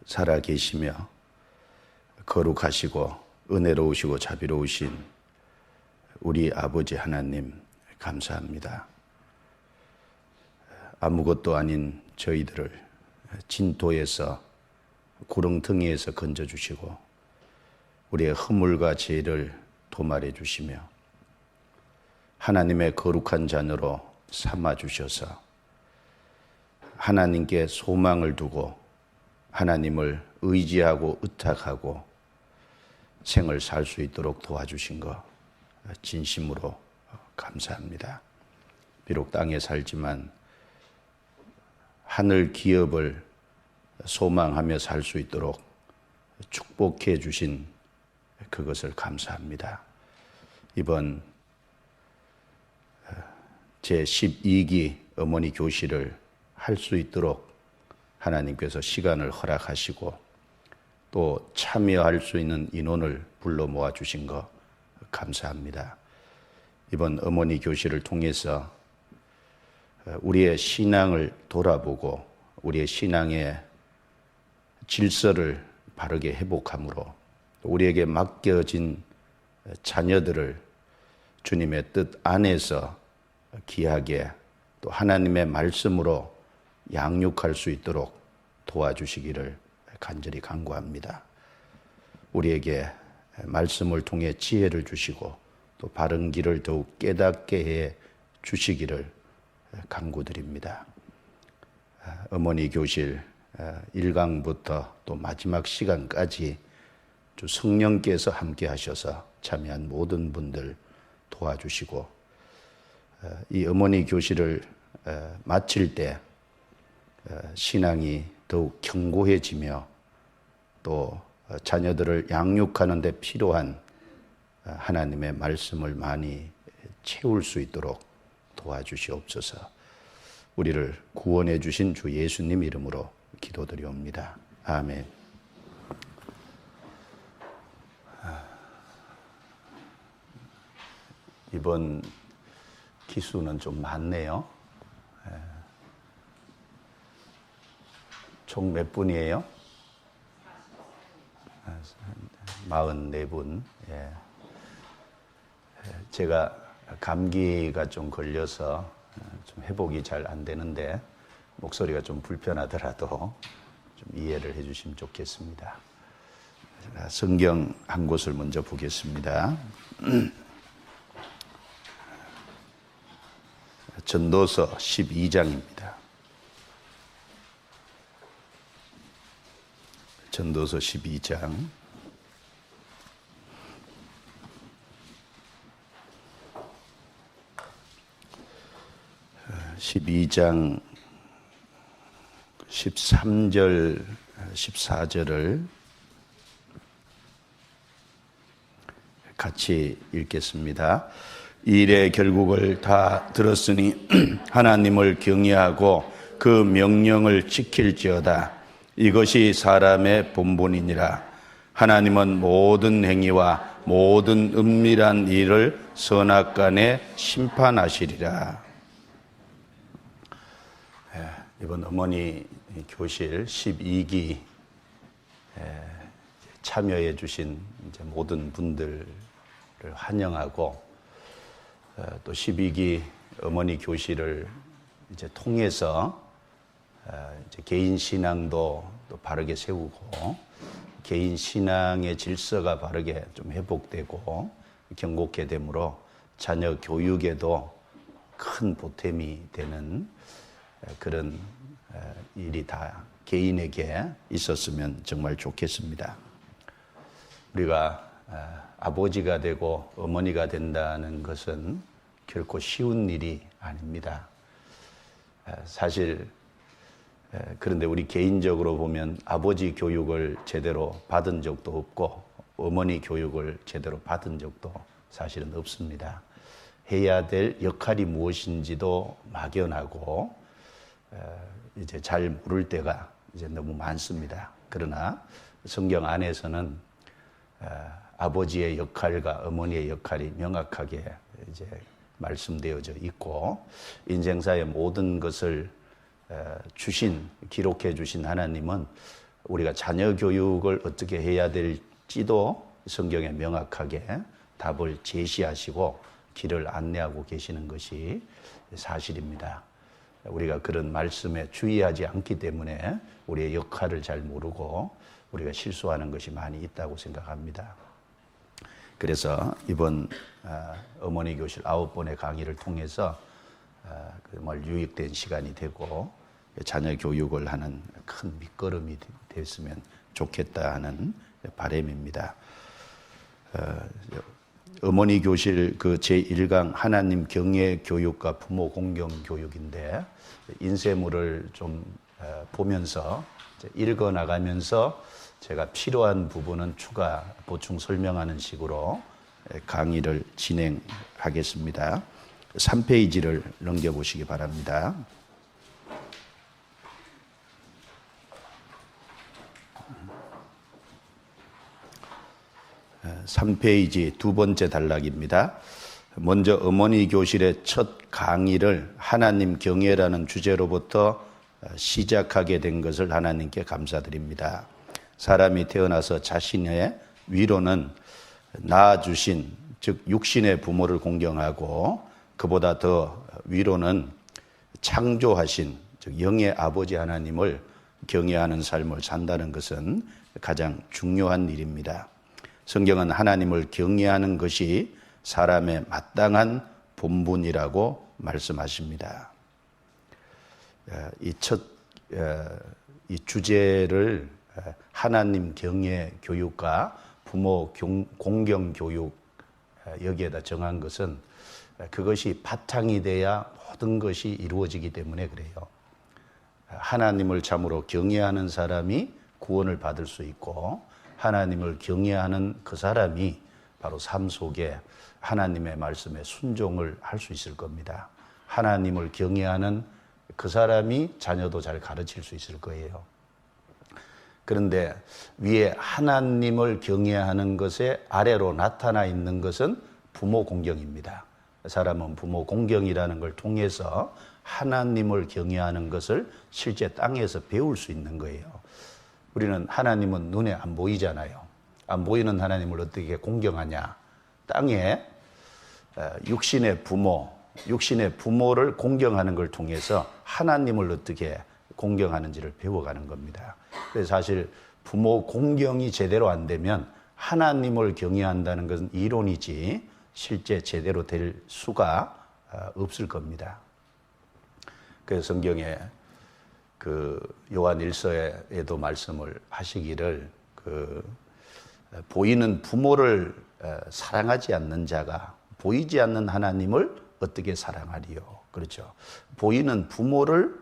살아 계시며 거룩하시고 은혜로우시고 자비로우신 우리 아버지 하나님 감사합니다. 아무것도 아닌 저희들을 진토에서 구렁텅이에서 건져주시고 우리의 허물과 죄를 도말해 주시며 하나님의 거룩한 자녀로 삼아주셔서 하나님께 소망을 두고 하나님을 의지하고 의탁하고 생을 살 수 있도록 도와주신 것 진심으로 감사합니다. 비록 땅에 살지만 하늘 기업을 소망하며 살 수 있도록 축복해 주신 그것을 감사합니다. 이번 제12기 어머니 교실을 할 수 있도록 하나님께서 시간을 허락하시고 또 참여할 수 있는 인원을 불러 모아 주신 것 감사합니다. 이번 어머니 교실을 통해서 우리의 신앙을 돌아보고 우리의 신앙의 질서를 바르게 회복함으로 우리에게 맡겨진 자녀들을 주님의 뜻 안에서 귀하게 또 하나님의 말씀으로 양육할 수 있도록 도와주시기를 간절히 간구합니다. 우리에게 말씀을 통해 지혜를 주시고 또 바른 길을 더욱 깨닫게 해 주시기를 간구드립니다. 어머니 교실 1강부터 또 마지막 시간까지 주 성령께서 함께 하셔서 참여한 모든 분들 도와주시고 이 어머니 교실을 마칠 때 신앙이 더욱 견고해지며 또 자녀들을 양육하는 데 필요한 하나님의 말씀을 많이 채울 수 있도록 도와주시옵소서. 우리를 구원해 주신 주 예수님 이름으로 기도드리옵니다. 아멘. 이번 기수는 좀 많네요. 총 몇 분이에요? 44분. 예. 제가 감기가 좀 걸려서 좀 회복이 잘 안 되는데 목소리가 좀 불편하더라도 좀 이해를 해 주시면 좋겠습니다. 성경 한 곳을 먼저 보겠습니다. 전도서 12장입니다. 전도서 12장 12장 13절 14절을 같이 읽겠습니다. 이 일의 결국을 다 들었으니 하나님을 경외하고 그 명령을 지킬지어다. 이것이 사람의 본분이니라. 하나님은 모든 행위와 모든 은밀한 일을 선악간에 심판하시리라. 이번 어머니 교실 12기 참여해 주신 이제 모든 분들을 환영하고 또 12기 어머니 교실을 이제 통해서 이제 개인 신앙도 또 바르게 세우고 개인 신앙의 질서가 바르게 좀 회복되고 견고케 되므로 자녀 교육에도 큰 보탬이 되는 그런 일이 다 개인에게 있었으면 정말 좋겠습니다. 우리가 아버지가 되고 어머니가 된다는 것은 결코 쉬운 일이 아닙니다. 사실 그런데 우리 개인적으로 보면 아버지 교육을 제대로 받은 적도 없고 어머니 교육을 제대로 받은 적도 사실은 없습니다. 해야 될 역할이 무엇인지도 막연하고 이제 잘 모를 때가 이제 너무 많습니다. 그러나 성경 안에서는 아버지의 역할과 어머니의 역할이 명확하게 이제 말씀되어져 있고 인생사의 모든 것을 기록해 주신 하나님은 우리가 자녀 교육을 어떻게 해야 될지도 성경에 명확하게 답을 제시하시고 길을 안내하고 계시는 것이 사실입니다. 우리가 그런 말씀에 주의하지 않기 때문에 우리의 역할을 잘 모르고 우리가 실수하는 것이 많이 있다고 생각합니다. 그래서 이번 어머니 교실 9번의 강의를 통해서 정말 유익된 시간이 되고 자녀 교육을 하는 큰 밑거름이 됐으면 좋겠다 하는 바람입니다. 어머니 교실 그 제1강 하나님 경외 교육과 부모 공경 교육인데 인쇄물을 좀 보면서 읽어 나가면서 제가 필요한 부분은 추가 보충 설명하는 식으로 강의를 진행하겠습니다. 3페이지를 넘겨보시기 바랍니다. 3페이지 두 번째 단락입니다. 먼저 어머니 교실의 첫 강의를 하나님 경외라는 주제로부터 시작하게 된 것을 하나님께 감사드립니다. 사람이 태어나서 자신의 위로는 낳아주신 즉 육신의 부모를 공경하고 그보다 더 위로는 창조하신 즉 영의 아버지 하나님을 경외하는 삶을 산다는 것은 가장 중요한 일입니다. 성경은 하나님을 경외하는 것이 사람의 마땅한 본분이라고 말씀하십니다. 이 주제를 하나님 경외 교육과 부모 공경 교육 여기에다 정한 것은 그것이 바탕이 돼야 모든 것이 이루어지기 때문에 그래요. 하나님을 참으로 경외하는 사람이 구원을 받을 수 있고 하나님을 경외하는 그 사람이 바로 삶 속에 하나님의 말씀에 순종을 할 수 있을 겁니다. 하나님을 경외하는 그 사람이 자녀도 잘 가르칠 수 있을 거예요. 그런데 위에 하나님을 경외하는 것에 아래로 나타나 있는 것은 부모 공경입니다. 사람은 부모 공경이라는 걸 통해서 하나님을 경외하는 것을 실제 땅에서 배울 수 있는 거예요. 우리는 하나님은 눈에 안 보이잖아요. 안 보이는 하나님을 어떻게 공경하냐. 땅에 육신의 부모를 공경하는 걸 통해서 하나님을 어떻게 공경하는지를 배워가는 겁니다. 그래서 사실 부모 공경이 제대로 안 되면 하나님을 경외한다는 것은 이론이지 실제 제대로 될 수가 없을 겁니다. 그래서 성경에 그 요한 1서에도 말씀을 하시기를 보이는 부모를 사랑하지 않는 자가 보이지 않는 하나님을 어떻게 사랑하리요? 그렇죠. 보이는 부모를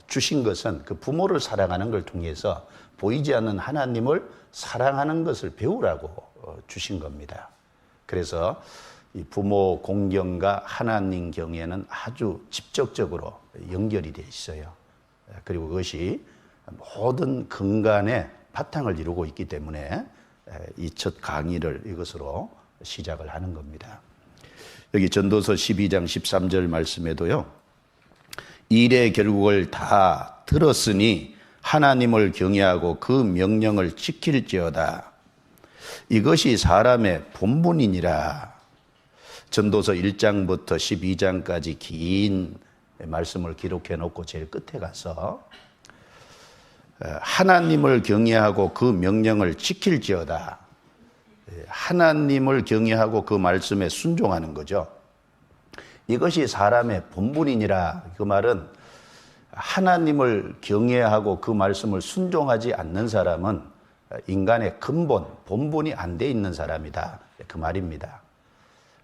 주신 것은 그 부모를 사랑하는 걸 통해서 보이지 않는 하나님을 사랑하는 것을 배우라고 주신 겁니다. 그래서 이 부모 공경과 하나님 경외는 아주 직접적으로 연결이 되어 있어요. 그리고 그것이 모든 근간의 바탕을 이루고 있기 때문에 이 첫 강의를 이것으로 시작을 하는 겁니다. 여기 전도서 12장 13절 말씀에도요. 일의 결국을 다 들었으니 하나님을 경외하고 그 명령을 지킬지어다. 이것이 사람의 본분이니라. 전도서 1장부터 12장까지 긴 말씀을 기록해 놓고 제일 끝에 가서 하나님을 경외하고 그 명령을 지킬지어다. 하나님을 경외하고 그 말씀에 순종하는 거죠. 이것이 사람의 본분이니라. 그 말은 하나님을 경외하고 그 말씀을 순종하지 않는 사람은 인간의 근본, 본분이 안 돼 있는 사람이다. 그 말입니다.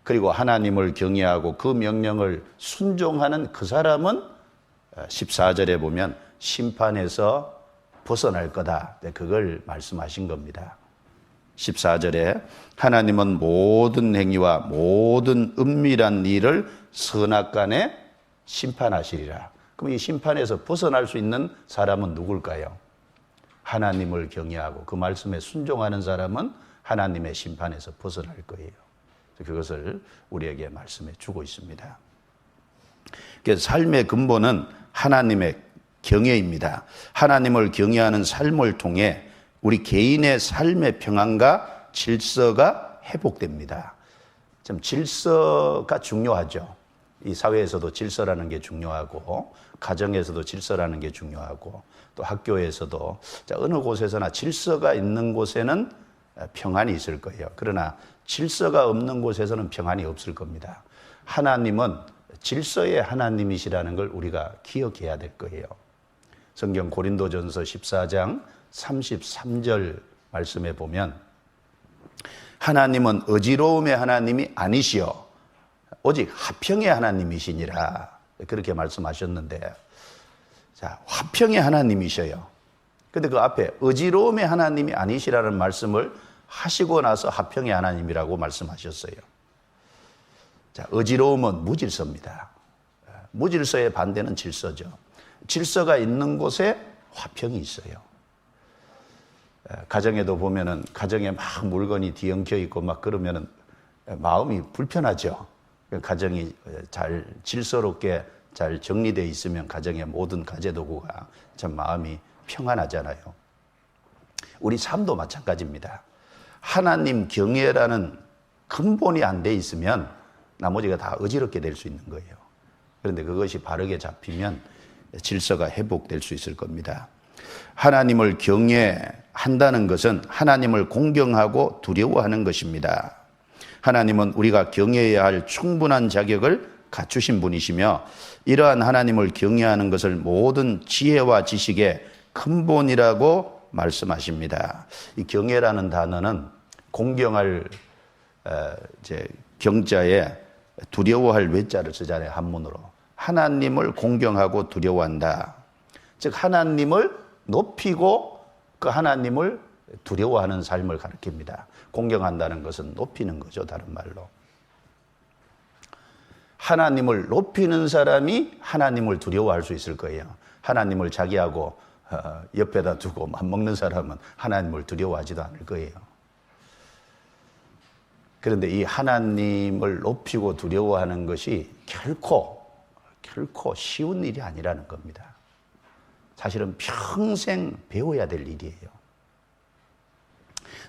그리고 하나님을 경외하고 그 명령을 순종하는 그 사람은 14절에 보면 심판에서 벗어날 거다. 그걸 말씀하신 겁니다. 14절에 하나님은 모든 행위와 모든 은밀한 일을 선악간에 심판하시리라. 그럼 이 심판에서 벗어날 수 있는 사람은 누굴까요? 하나님을 경외하고 그 말씀에 순종하는 사람은 하나님의 심판에서 벗어날 거예요. 그것을 우리에게 말씀해 주고 있습니다. 그래서 삶의 근본은 하나님의 경외입니다. 하나님을 경외하는 삶을 통해 우리 개인의 삶의 평안과 질서가 회복됩니다. 좀 질서가 중요하죠. 이 사회에서도 질서라는 게 중요하고, 가정에서도 질서라는 게 중요하고, 또 학교에서도 어느 곳에서나 질서가 있는 곳에는 평안이 있을 거예요. 그러나 질서가 없는 곳에서는 평안이 없을 겁니다. 하나님은 질서의 하나님이시라는 걸 우리가 기억해야 될 거예요. 성경 고린도전서 14장 33절 말씀에 보면 하나님은 어지러움의 하나님이 아니시오 오직 화평의 하나님이시니라, 그렇게 말씀하셨는데, 자, 화평의 하나님이셔요. 근데 그 앞에 어지러움의 하나님이 아니시라는 말씀을 하시고 나서 화평의 하나님이라고 말씀하셨어요. 자, 어지러움은 무질서입니다. 무질서의 반대는 질서죠. 질서가 있는 곳에 화평이 있어요. 가정에도 보면은 가정에 막 물건이 뒤엉켜 있고 막 그러면은 마음이 불편하죠. 가정이 잘 질서롭게 잘 정리되어 있으면 가정의 모든 가재도구가 참 마음이 평안하잖아요. 우리 삶도 마찬가지입니다. 하나님 경외라는 근본이 안 돼 있으면 나머지가 다 어지럽게 될 수 있는 거예요. 그런데 그것이 바르게 잡히면 질서가 회복될 수 있을 겁니다. 하나님을 경외한다는 것은 하나님을 공경하고 두려워하는 것입니다. 하나님은 우리가 경외해야 할 충분한 자격을 갖추신 분이시며, 이러한 하나님을 경외하는 것을 모든 지혜와 지식의 근본이라고 말씀하십니다. 이 경외라는 단어는 공경할 경자에 두려워할 외자를 쓰잖아요. 한문으로. 하나님을 공경하고 두려워한다. 즉 하나님을 높이고 그 하나님을 두려워하는 삶을 가리킵니다. 공경한다는 것은 높이는 거죠. 다른 말로. 하나님을 높이는 사람이 하나님을 두려워할 수 있을 거예요. 하나님을 자기하고 옆에다 두고 맞먹는 사람은 하나님을 두려워하지도 않을 거예요. 그런데 이 하나님을 높이고 두려워하는 것이 결코 쉬운 일이 아니라는 겁니다. 사실은 평생 배워야 될 일이에요.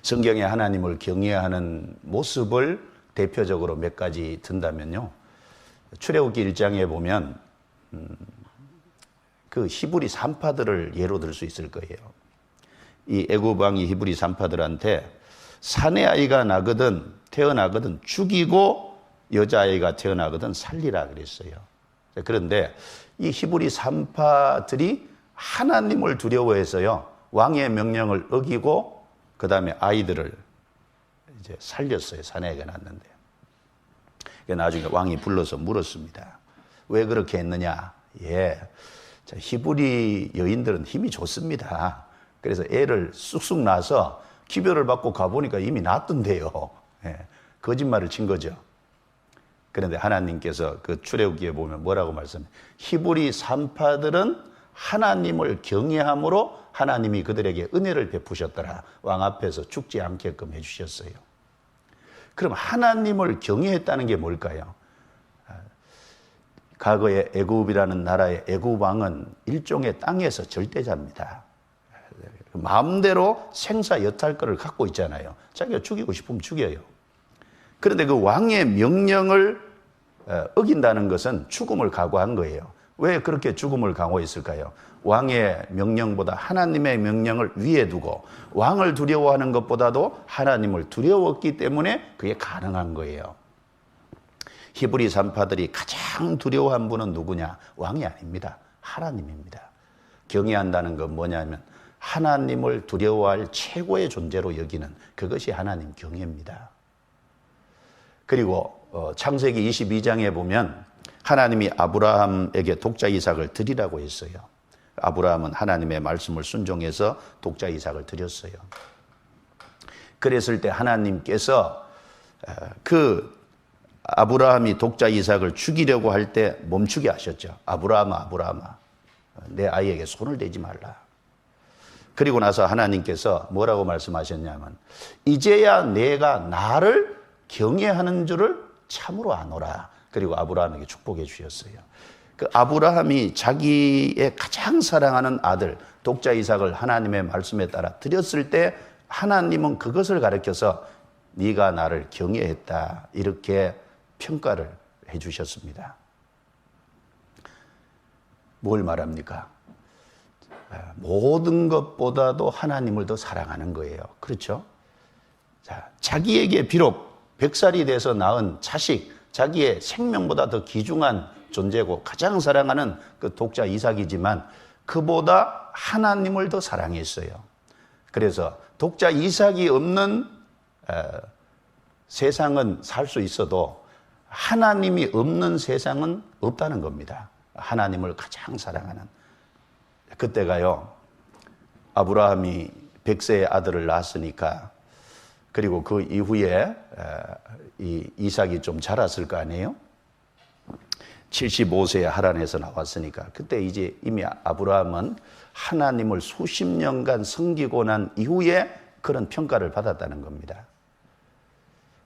성경에 하나님을 경외하는 모습을 대표적으로 몇 가지 든다면요. 출애굽기 1장에 보면 그 히브리 산파들을 예로 들 수 있을 거예요. 이 애굽 왕이 히브리 산파들한테 사내 아이가 태어나거든 죽이고 여자아이가 태어나거든 살리라 그랬어요. 그런데 이 히브리 산파들이 하나님을 두려워해서요, 왕의 명령을 어기고 그 다음에 아이들을 이제 살렸어요. 사내아이가 낳았는데. 나중에 왕이 불러서 물었습니다. 왜 그렇게 했느냐? 자, 히브리 여인들은 힘이 좋습니다. 그래서 애를 쑥쑥 낳아서 기별을 받고 가보니까 이미 낳았던데요. 거짓말을 친 거죠. 그런데 하나님께서 그 출애굽기에 보면 뭐라고 말씀해요? 히브리 산파들은 하나님을 경외함으로 하나님이 그들에게 은혜를 베푸셨더라. 왕 앞에서 죽지 않게끔 해주셨어요. 그럼 하나님을 경외했다는 게 뭘까요? 과거에 애굽이라는 나라의 애굽 왕은 일종의 땅에서 절대자입니다. 마음대로 생사 여탈권을 갖고 있잖아요. 자기가 죽이고 싶으면 죽여요. 그런데 그 왕의 명령을 어긴다는 것은 죽음을 각오한 거예요. 왜 그렇게 죽음을 각오했을까요? 왕의 명령보다 하나님의 명령을 위에 두고 왕을 두려워하는 것보다도 하나님을 두려웠기 때문에 그게 가능한 거예요. 히브리 산파들이 가장 두려워한 분은 누구냐? 왕이 아닙니다. 하나님입니다. 경외한다는 건 뭐냐면 하나님을 두려워할 최고의 존재로 여기는 그것이 하나님 경외입니다. 그리고 창세기 22장에 보면 하나님이 아브라함에게 독자 이삭을 드리라고 했어요. 아브라함은 하나님의 말씀을 순종해서 독자 이삭을 드렸어요. 그랬을 때 하나님께서 그 아브라함이 독자 이삭을 죽이려고 할 때 멈추게 하셨죠. 아브라함아, 내 아이에게 손을 대지 말라. 그리고 나서 하나님께서 뭐라고 말씀하셨냐면 이제야 내가 나를 경외하는 줄을 참으로 아노라. 그리고 아브라함에게 축복해 주셨어요. 그 아브라함이 자기의 가장 사랑하는 아들 독자 이삭을 하나님의 말씀에 따라 드렸을 때 하나님은 그것을 가르쳐서 네가 나를 경외했다 이렇게 평가를 해 주셨습니다. 뭘 말합니까? 모든 것보다도 하나님을 더 사랑하는 거예요. 그렇죠? 자, 자기에게 비록 100살이 돼서 낳은 자식, 자기의 생명보다 더 귀중한 존재고 가장 사랑하는 그 독자 이삭이지만 그보다 하나님을 더 사랑했어요. 그래서 독자 이삭이 없는 세상은 살 수 있어도 하나님이 없는 세상은 없다는 겁니다. 하나님을 가장 사랑하는. 그때가요, 아브라함이 100세의 아들을 낳았으니까, 그리고 그 이후에 이 이삭이 좀 자랐을 거 아니에요? 75세에 하란에서 나왔으니까 그때 이제 이미 아브라함은 하나님을 수십 년간 섬기고 난 이후에 그런 평가를 받았다는 겁니다.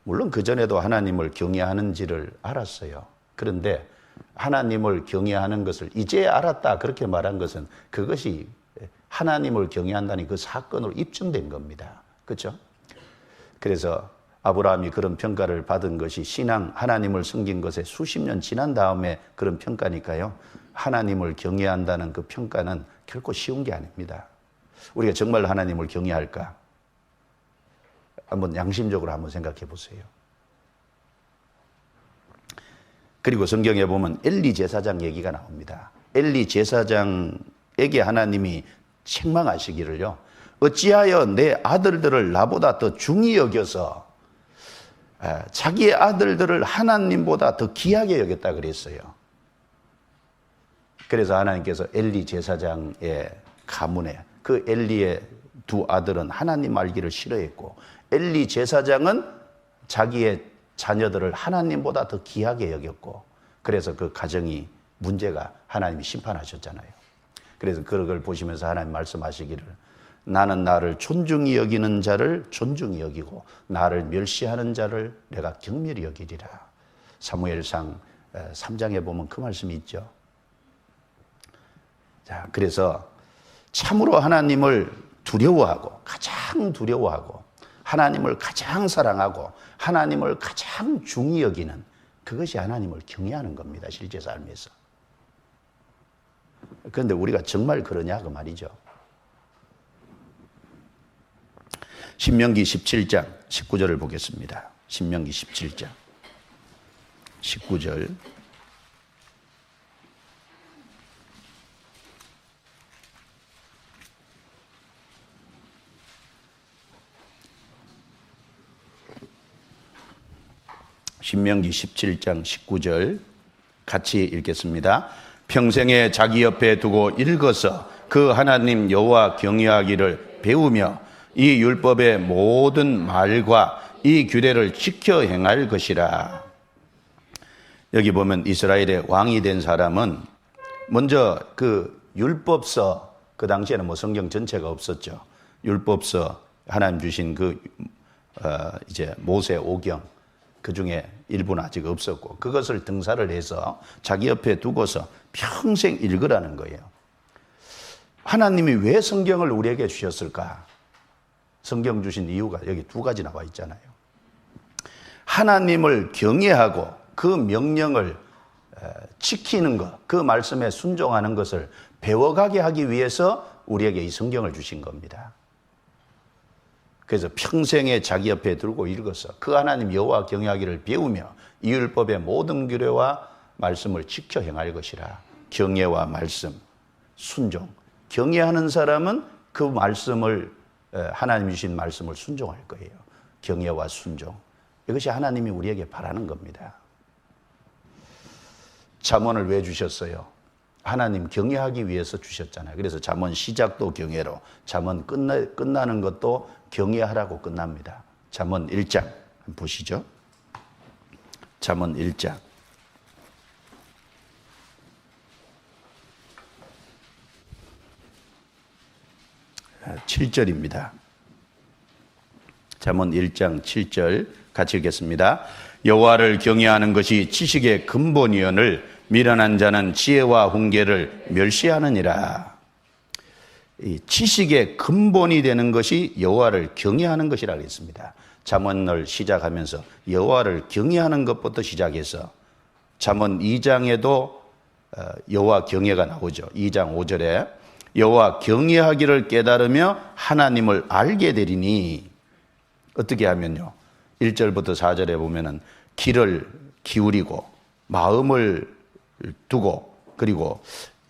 물론 그전에도 하나님을 경외하는지를 알았어요. 그런데 하나님을 경외하는 것을 이제 알았다 그렇게 말한 것은 그것이 하나님을 경외한다는 그 사건으로 입증된 겁니다. 그렇죠? 그래서 아브라함이 그런 평가를 받은 것이 신앙, 하나님을 섬긴 것에 수십 년 지난 다음에 그런 평가니까요. 하나님을 경외한다는 그 평가는 결코 쉬운 게 아닙니다. 우리가 정말 하나님을 경외할까? 한번 양심적으로 한번 생각해 보세요. 그리고 성경에 보면 엘리 제사장 얘기가 나옵니다. 엘리 제사장에게 하나님이 책망하시기를요. 어찌하여 내 아들들을 나보다 더 중히 여겨서 자기의 아들들을 하나님보다 더 귀하게 여겼다 그랬어요. 그래서 하나님께서 엘리 제사장의 가문에 그 엘리의 두 아들은 하나님 알기를 싫어했고 엘리 제사장은 자기의 자녀들을 하나님보다 더 귀하게 여겼고 그래서 그 가정이 문제가 하나님이 심판하셨잖아요. 그래서 그걸 보시면서 하나님 말씀하시기를 나는 나를 존중히 여기는 자를 존중히 여기고 나를 멸시하는 자를 내가 경멸히 여기리라. 사무엘상 3장에 보면 그 말씀이 있죠. 자, 그래서 참으로 하나님을 두려워하고 가장 두려워하고 하나님을 가장 사랑하고 하나님을 가장 중히 여기는 그것이 하나님을 경외하는 겁니다. 실제 삶에서. 그런데 우리가 정말 그러냐 그 말이죠. 신명기 17장 19절을 보겠습니다. 신명기 17장 19절. 신명기 17장 19절 같이 읽겠습니다. 평생에 자기 옆에 두고 읽어서 그 하나님 여호와 경외하기를 배우며 이 율법의 모든 말과 이 규례를 지켜 행할 것이라. 여기 보면 이스라엘의 왕이 된 사람은 먼저 그 율법서, 그 당시에는 뭐 성경 전체가 없었죠. 율법서 하나님 주신 그 이제 모세 오경 그 중에 일부는 아직 없었고 그것을 등사를 해서 자기 옆에 두고서 평생 읽으라는 거예요. 하나님이 왜 성경을 우리에게 주셨을까? 성경 주신 이유가 여기 두 가지 나와 있잖아요. 하나님을 경외하고 그 명령을 지키는 것, 그 말씀에 순종하는 것을 배워가게 하기 위해서 우리에게 이 성경을 주신 겁니다. 그래서 평생에 자기 옆에 두고 읽어서 그 하나님 여호와 경외하기를 배우며 이 율법의 모든 규례와 말씀을 지켜 행할 것이라. 경외와 말씀, 순종. 경외하는 사람은 그 말씀을 하나님이 주신 말씀을 순종할 거예요. 경외와 순종. 이것이 하나님이 우리에게 바라는 겁니다. 잠언을 왜 주셨어요? 하나님 경외하기 위해서 주셨잖아요. 그래서 잠언 시작도 경외로, 잠언 끝나는 것도 경외하라고 끝납니다. 잠언 1장 한번 보시죠. 잠언 1장 7절입니다. 잠언 1장 7절 같이 읽겠습니다. 여호와를 경외하는 것이 지식의 근본이언을 미련한 자는 지혜와 훈계를 멸시하느니라. 이 지식의 근본이 되는 것이 여호와를 경외하는 것이라고 했습니다. 잠언을 시작하면서 여호와를 경외하는 것부터 시작해서 잠언 2장에도 여호와 경외가 나오죠. 2장 5절에 여호와 경외하기를 깨달으며 하나님을 알게 되리니, 어떻게 하면요, 1절부터 4절에 보면은 귀를 기울이고 마음을 두고 그리고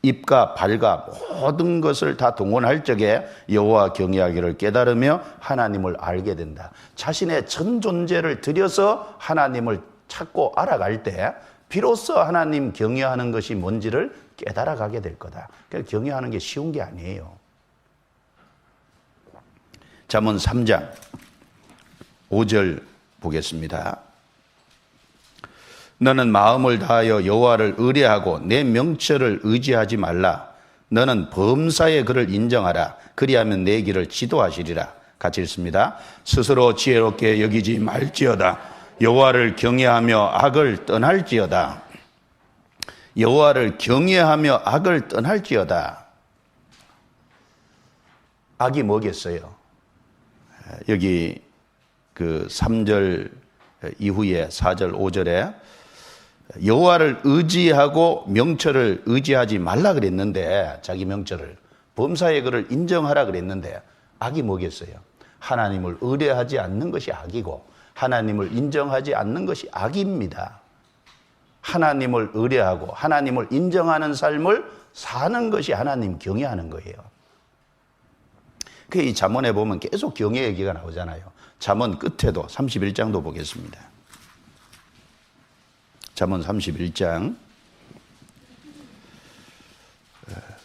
입과 발과 모든 것을 다 동원할 적에 여호와 경외하기를 깨달으며 하나님을 알게 된다. 자신의 전 존재를 들여서 하나님을 찾고 알아갈 때 비로소 하나님 경외하는 것이 뭔지를 깨달아가게 될 거다. 그러니까 경외하는 게 쉬운 게 아니에요. 잠언 3장 5절 보겠습니다. 너는 마음을 다하여 여호와를 의뢰하고 내 명철을 의지하지 말라. 너는 범사에 그를 인정하라. 그리하면 내 길을 지도하시리라. 같이 읽습니다. 스스로 지혜롭게 여기지 말지어다. 여호와를 경외하며 악을 떠날지어다. 여호와를 경외하며 악을 떠날지어다. 악이 뭐겠어요? 여기 그 3절 이후에 4절 5절에 여호와를 의지하고 명철을 의지하지 말라 그랬는데, 자기 명철을 범사에 그를 인정하라 그랬는데 악이 뭐겠어요? 하나님을 의뢰하지 않는 것이 악이고 하나님을 인정하지 않는 것이 악입니다. 하나님을 의뢰하고 하나님을 인정하는 삶을 사는 것이 하나님 경외하는 거예요. 그 이 잠언에 보면 계속 경외 얘기가 나오잖아요. 잠언 끝에도 31장도 보겠습니다. 잠언 31장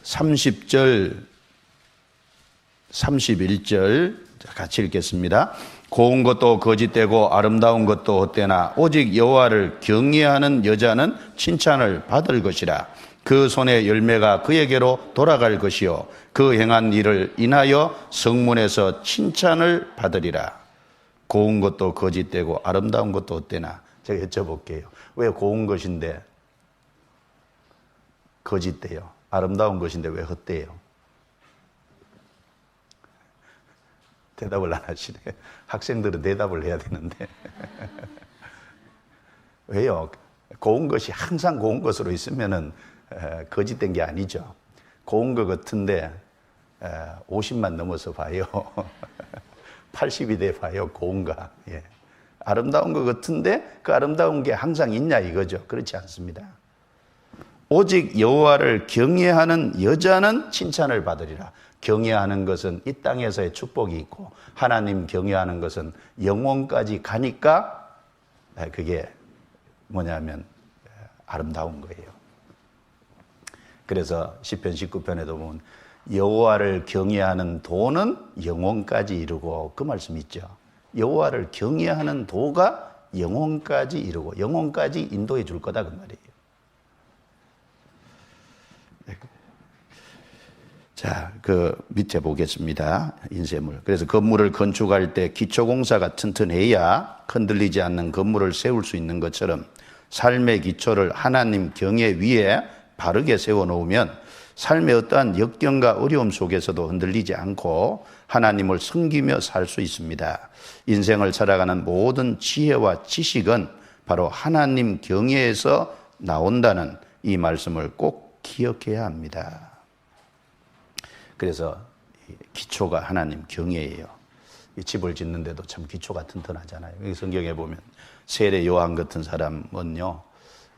30절 31절 같이 읽겠습니다. 고운 것도 거짓되고 아름다운 것도 헛되나 오직 여호와를 경외하는 여자는 칭찬을 받을 것이라. 그 손의 열매가 그에게로 돌아갈 것이요 그 행한 일을 인하여 성문에서 칭찬을 받으리라. 고운 것도 거짓되고 아름다운 것도 헛되나. 제가 여쭤볼게요. 왜 고운 것인데 거짓돼요? 아름다운 것인데 왜 헛돼요? 대답을 안 하시네. 학생들은 대답을 해야 되는데. 왜요? 고운 것이 항상 고운 것으로 있으면은 거짓된 게 아니죠. 고운 것 같은데 50만 넘어서 봐요. 80이 돼 봐요. 고운가. 예. 아름다운 것 같은데 그 아름다운 게 항상 있냐 이거죠. 그렇지 않습니다. 오직 여호와를 경외하는 여자는 칭찬을 받으리라. 경외하는 것은 이 땅에서의 축복이 있고 하나님 경외하는 것은 영원까지 가니까 그게 뭐냐면 아름다운 거예요. 그래서 시편 19편에도 보면 여호와를 경외하는 도는 영원까지 이루고, 그 말씀 있죠. 여호와를 경외하는 도가 영원까지 이루고 영원까지 인도해 줄 거다 그 말이에요. 자, 그 밑에 보겠습니다. 인쇄물. 그래서 건물을 건축할 때 기초공사가 튼튼해야 흔들리지 않는 건물을 세울 수 있는 것처럼 삶의 기초를 하나님 경외 위에 바르게 세워놓으면 삶의 어떠한 역경과 어려움 속에서도 흔들리지 않고 하나님을 섬기며 살 수 있습니다. 인생을 살아가는 모든 지혜와 지식은 바로 하나님 경외에서 나온다는 이 말씀을 꼭 기억해야 합니다. 그래서 기초가 하나님 경외예요. 집을 짓는데도 참 기초가 튼튼하잖아요. 여기 성경에 보면 세례 요한 같은 사람은요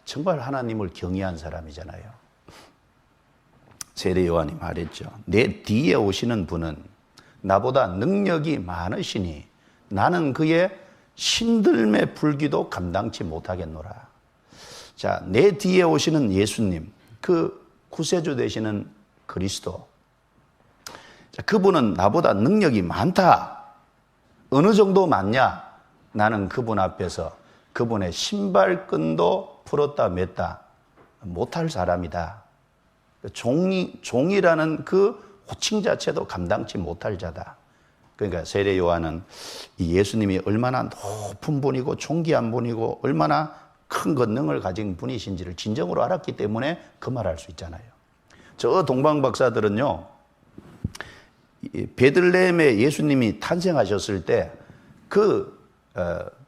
정말 하나님을 경외한 사람이잖아요. 세례 요한이 말했죠. 내 뒤에 오시는 분은 나보다 능력이 많으시니 나는 그의 신들매 불기도 감당치 못하겠노라. 자, 내 뒤에 오시는 예수님, 그 구세주 되시는 그리스도, 자, 그분은 나보다 능력이 많다. 어느 정도 많냐? 나는 그분 앞에서 그분의 신발끈도 풀었다 맸다 못할 사람이다. 종이라는 그 호칭 자체도 감당치 못할 자다. 그러니까 세례 요한은 이 예수님이 얼마나 높은 분이고 존귀한 분이고 얼마나 큰 권능을 가진 분이신지를 진정으로 알았기 때문에 그 말할 수 있잖아요. 저 동방 박사들은요, 베들레헴에 예수님이 탄생하셨을 때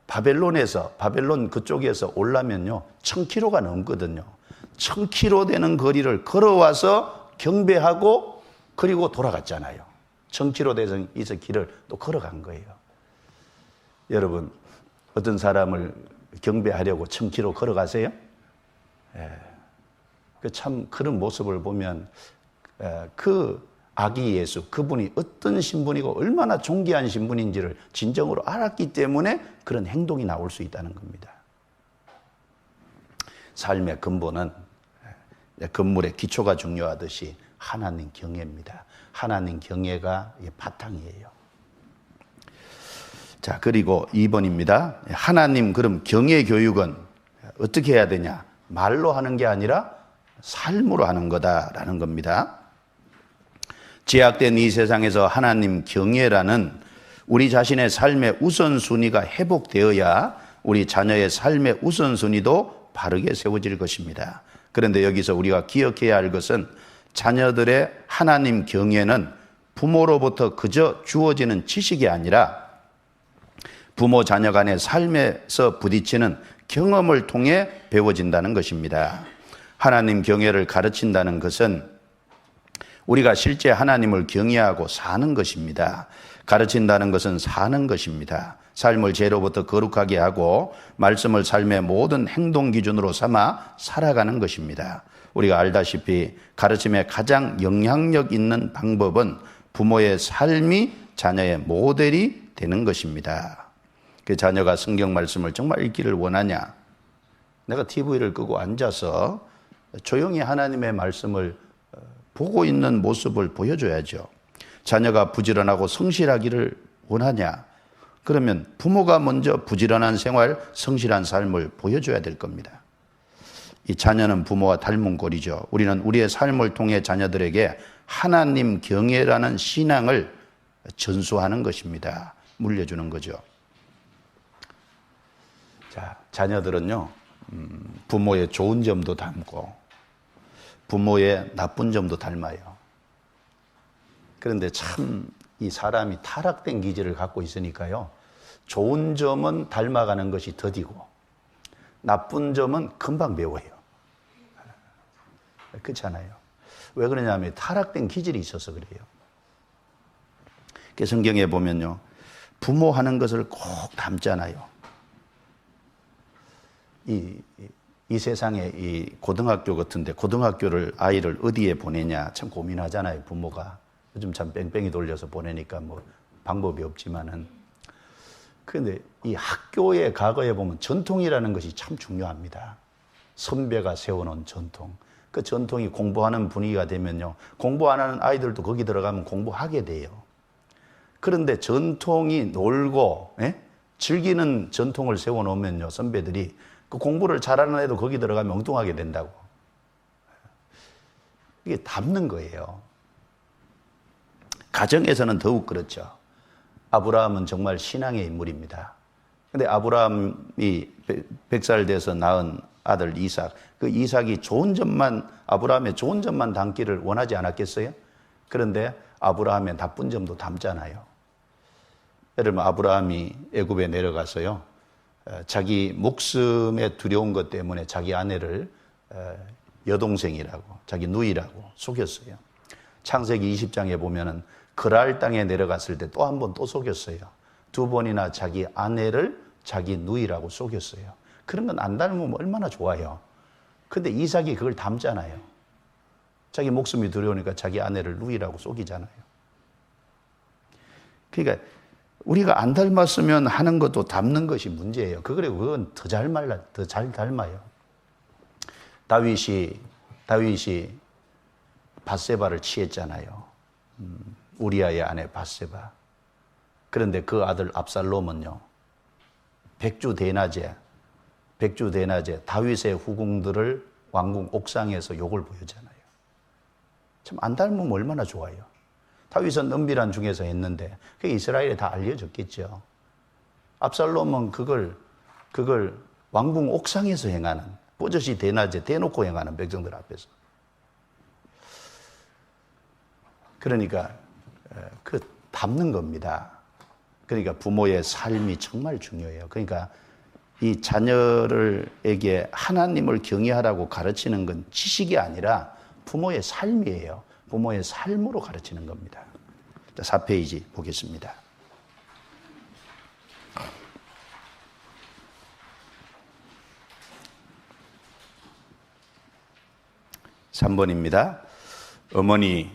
바벨론 그쪽에서 오려면요 1000km가 넘거든요. 1000km 되는 거리를 걸어와서 경배하고 그리고 돌아갔잖아요. 1000km 되는 이 길을 또 걸어간 거예요. 여러분, 어떤 사람을 경배하려고 1000km 걸어가세요? 참 그런 모습을 보면 그 아기 예수, 그분이 어떤 신분이고 얼마나 존귀한 신분인지를 진정으로 알았기 때문에 그런 행동이 나올 수 있다는 겁니다. 삶의 근본은 건물의 기초가 중요하듯이 하나님 경외입니다. 하나님 경외가 바탕이에요. 자, 그리고 2번입니다. 하나님 그럼 경외 교육은 어떻게 해야 되냐? 말로 하는 게 아니라 삶으로 하는 거다라는 겁니다. 제약된 이 세상에서 하나님 경외라는 우리 자신의 삶의 우선순위가 회복되어야 우리 자녀의 삶의 우선순위도 바르게 세워질 것입니다. 그런데 여기서 우리가 기억해야 할 것은 자녀들의 하나님 경외는 부모로부터 그저 주어지는 지식이 아니라 부모 자녀 간의 삶에서 부딪히는 경험을 통해 배워진다는 것입니다. 하나님 경외를 가르친다는 것은 우리가 실제 하나님을 경외하고 사는 것입니다. 가르친다는 것은 사는 것입니다. 삶을 죄로부터 거룩하게 하고 말씀을 삶의 모든 행동 기준으로 삼아 살아가는 것입니다. 우리가 알다시피 가르침의 가장 영향력 있는 방법은 부모의 삶이 자녀의 모델이 되는 것입니다. 그 자녀가 성경 말씀을 정말 읽기를 원하냐? 내가 TV를 끄고 앉아서 조용히 하나님의 말씀을 보고 있는 모습을 보여줘야죠. 자녀가 부지런하고 성실하기를 원하냐? 그러면 부모가 먼저 부지런한 생활, 성실한 삶을 보여줘야 될 겁니다. 이 자녀는 부모와 닮은 꼴이죠. 우리는 우리의 삶을 통해 자녀들에게 하나님 경외라는 신앙을 전수하는 것입니다. 물려주는 거죠. 자, 자녀들은요, 부모의 좋은 점도 닮고 부모의 나쁜 점도 닮아요. 그런데 참 이 사람이 타락된 기질을 갖고 있으니까요, 좋은 점은 닮아가는 것이 더디고 나쁜 점은 금방 배워요. 그렇잖아요. 왜 그러냐면 타락된 기질이 있어서 그래요. 성경에 보면요, 부모 하는 것을 꼭 닮잖아요. 이 세상에 이 고등학교 같은데 고등학교를 아이를 어디에 보내냐 참 고민하잖아요, 부모가. 요즘 참 뺑뺑이 돌려서 보내니까 뭐 방법이 없지만은. 그런데 이 학교의 과거에 보면 전통이라는 것이 참 중요합니다. 선배가 세워놓은 전통. 그 전통이 공부하는 분위기가 되면요, 공부 안 하는 아이들도 거기 들어가면 공부하게 돼요. 그런데 전통이 놀고 즐기는 전통을 세워놓으면요, 선배들이 그 공부를 잘하는 애도 거기 들어가면 엉뚱하게 된다고. 이게 닮는 거예요. 가정에서는 더욱 그렇죠. 아브라함은 정말 신앙의 인물입니다. 근데 아브라함이 100살 돼서 낳은 아들 이삭, 그 이삭이 아브라함의 좋은 점만 담기를 원하지 않았겠어요? 그런데 아브라함의 나쁜 점도 담잖아요. 예를 들면 아브라함이 애굽에 내려가서요, 자기 목숨에 두려운 것 때문에 자기 아내를 여동생이라고, 자기 누이라고 속였어요. 창세기 20장에 보면은 그랄 땅에 내려갔을 때 또 한 번 또 속였어요. 2번이나 자기 아내를 자기 누이라고 속였어요. 그런 건 안 닮으면 얼마나 좋아요. 근데 이삭이 그걸 닮잖아요. 자기 목숨이 두려우니까 자기 아내를 누이라고 속이잖아요. 그러니까 우리가 안 닮았으면 하는 것도 닮는 것이 문제예요. 그건 더 잘 닮아요. 다윗이 밧세바를 취했잖아요. 우리아의 아내 밧세바. 그런데 그 아들 압살롬은요, 백주 대낮에 다윗의 후궁들을 왕궁 옥상에서 욕을 보였잖아요. 참 안 닮으면 얼마나 좋아요. 다윗은 은밀한 중에서 했는데 그게 이스라엘에 다 알려졌겠죠. 압살롬은 그걸 왕궁 옥상에서 행하는, 버젓이 대낮에 대놓고 행하는 백성들 앞에서. 그러니까 그 담는 겁니다. 그러니까 부모의 삶이 정말 중요해요. 그러니까 이 자녀들에게 하나님을 경외하라고 가르치는 건 지식이 아니라 부모의 삶이에요. 부모의 삶으로 가르치는 겁니다. 자, 4페이지 보겠습니다. 3번입니다. 어머니,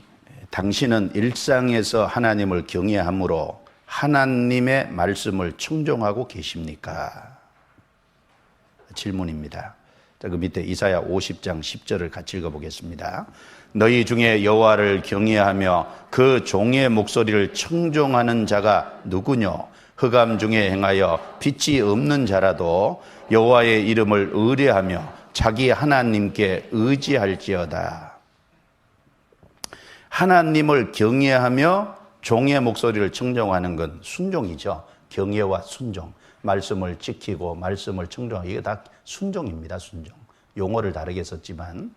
당신은 일상에서 하나님을 경외함으로 하나님의 말씀을 청종하고 계십니까? 질문입니다. 자, 그 밑에 이사야 50장 10절을 같이 읽어보겠습니다. 너희 중에 여호와를 경외하며 그 종의 목소리를 청종하는 자가 누구뇨? 흑암 중에 행하여 빛이 없는 자라도 여호와의 이름을 의뢰하며 자기 하나님께 의지할지어다. 하나님을 경외하며 종의 목소리를 청종하는 건 순종이죠. 경외와 순종. 말씀을 지키고 말씀을 청종하고 이게 다 순종입니다. 순종. 용어를 다르게 썼지만,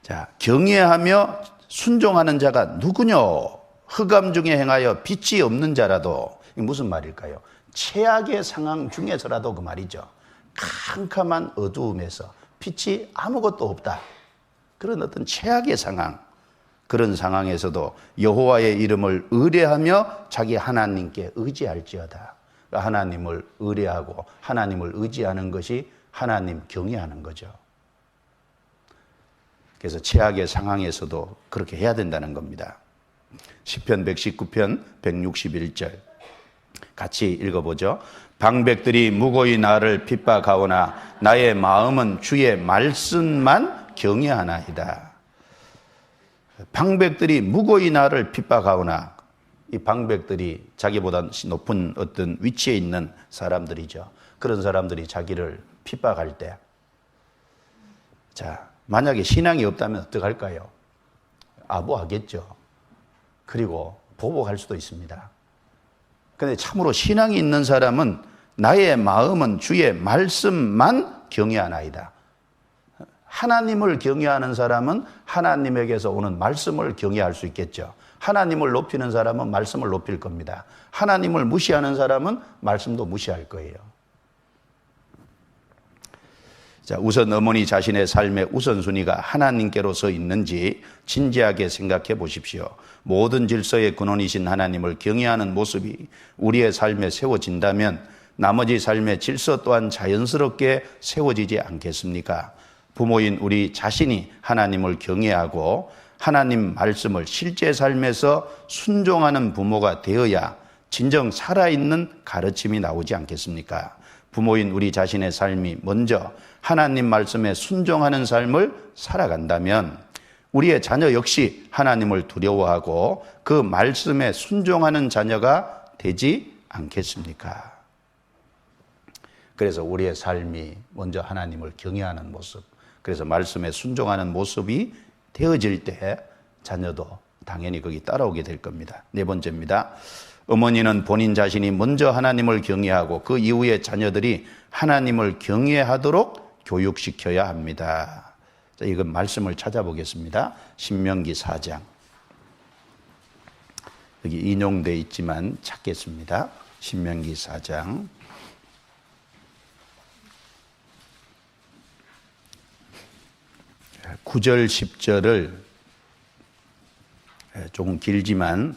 자, 경외하며 순종하는 자가 누구뇨? 흑암 중에 행하여 빛이 없는 자라도. 이게 무슨 말일까요? 최악의 상황 중에서라도 그 말이죠. 캄캄한 어두움에서 빛이 아무것도 없다. 그런 어떤 최악의 상황, 그런 상황에서도 여호와의 이름을 의뢰하며 자기 하나님께 의지할지어다. 하나님을 의뢰하고 하나님을 의지하는 것이 하나님 경외하는 거죠. 그래서 최악의 상황에서도 그렇게 해야 된다는 겁니다. 시편 119편 161절 같이 읽어보죠. 방백들이 무고히 나를 핍박하오나 나의 마음은 주의 말씀만 경외하나이다. 방백들이 무고히 나를 핍박하오나, 이 방백들이 자기보다 높은 어떤 위치에 있는 사람들이죠. 그런 사람들이 자기를 핍박할 때, 자, 만약에 신앙이 없다면 어떡할까요? 아부하겠죠. 그리고 보복할 수도 있습니다. 그런데 참으로 신앙이 있는 사람은 나의 마음은 주의 말씀만 경외하나이다. 하나님을 경외하는 사람은 하나님에게서 오는 말씀을 경외할 수 있겠죠. 하나님을 높이는 사람은 말씀을 높일 겁니다. 하나님을 무시하는 사람은 말씀도 무시할 거예요. 자, 우선 어머니 자신의 삶의 우선순위가 하나님께로 서 있는지 진지하게 생각해 보십시오. 모든 질서의 근원이신 하나님을 경외하는 모습이 우리의 삶에 세워진다면 나머지 삶의 질서 또한 자연스럽게 세워지지 않겠습니까? 부모인 우리 자신이 하나님을 경외하고 하나님 말씀을 실제 삶에서 순종하는 부모가 되어야 진정 살아있는 가르침이 나오지 않겠습니까? 부모인 우리 자신의 삶이 먼저 하나님 말씀에 순종하는 삶을 살아간다면 우리의 자녀 역시 하나님을 두려워하고 그 말씀에 순종하는 자녀가 되지 않겠습니까? 그래서 우리의 삶이 먼저 하나님을 경외하는 모습, 그래서 말씀에 순종하는 모습이 되어질 때 자녀도 당연히 거기 따라오게 될 겁니다. 네 번째입니다. 어머니는 본인 자신이 먼저 하나님을 경외하고 그 이후에 자녀들이 하나님을 경외하도록 교육시켜야 합니다. 자, 이건 말씀을 찾아보겠습니다. 신명기 4장. 여기 인용되어 있지만 찾겠습니다. 신명기 4장. 9절 10절을 조금 길지만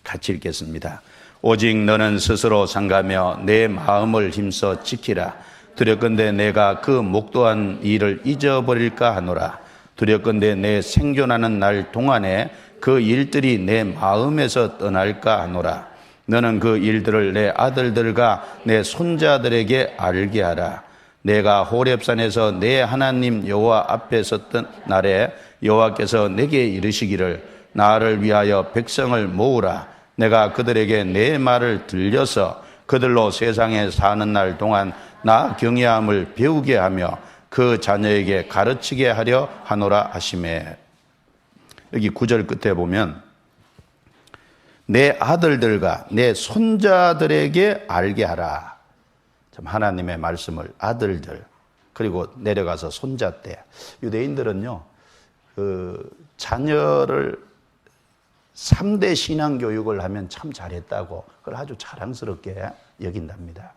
같이 읽겠습니다. 오직 너는 스스로 삼가며 내 마음을 힘써 지키라. 두렵건대 내가 그 목도한 일을 잊어버릴까 하노라. 두렵건대 내 생존하는 날 동안에 그 일들이 내 마음에서 떠날까 하노라. 너는 그 일들을 내 아들들과 내 손자들에게 알게 하라. 내가 호렙산에서 내 하나님 여호와 앞에 섰던 날에 여호와께서 내게 이르시기를 나를 위하여 백성을 모으라. 내가 그들에게 내 말을 들려서 그들로 세상에 사는 날 동안 나 경외함을 배우게 하며 그 자녀에게 가르치게 하려 하노라 하시매. 여기 9절 끝에 보면 내 아들들과 내 손자들에게 알게 하라. 하나님의 말씀을 아들들 그리고 내려가서 손자 때 유대인들은요 자녀를 3대 신앙 교육을 하면 참 잘했다고 그걸 아주 자랑스럽게 여긴답니다.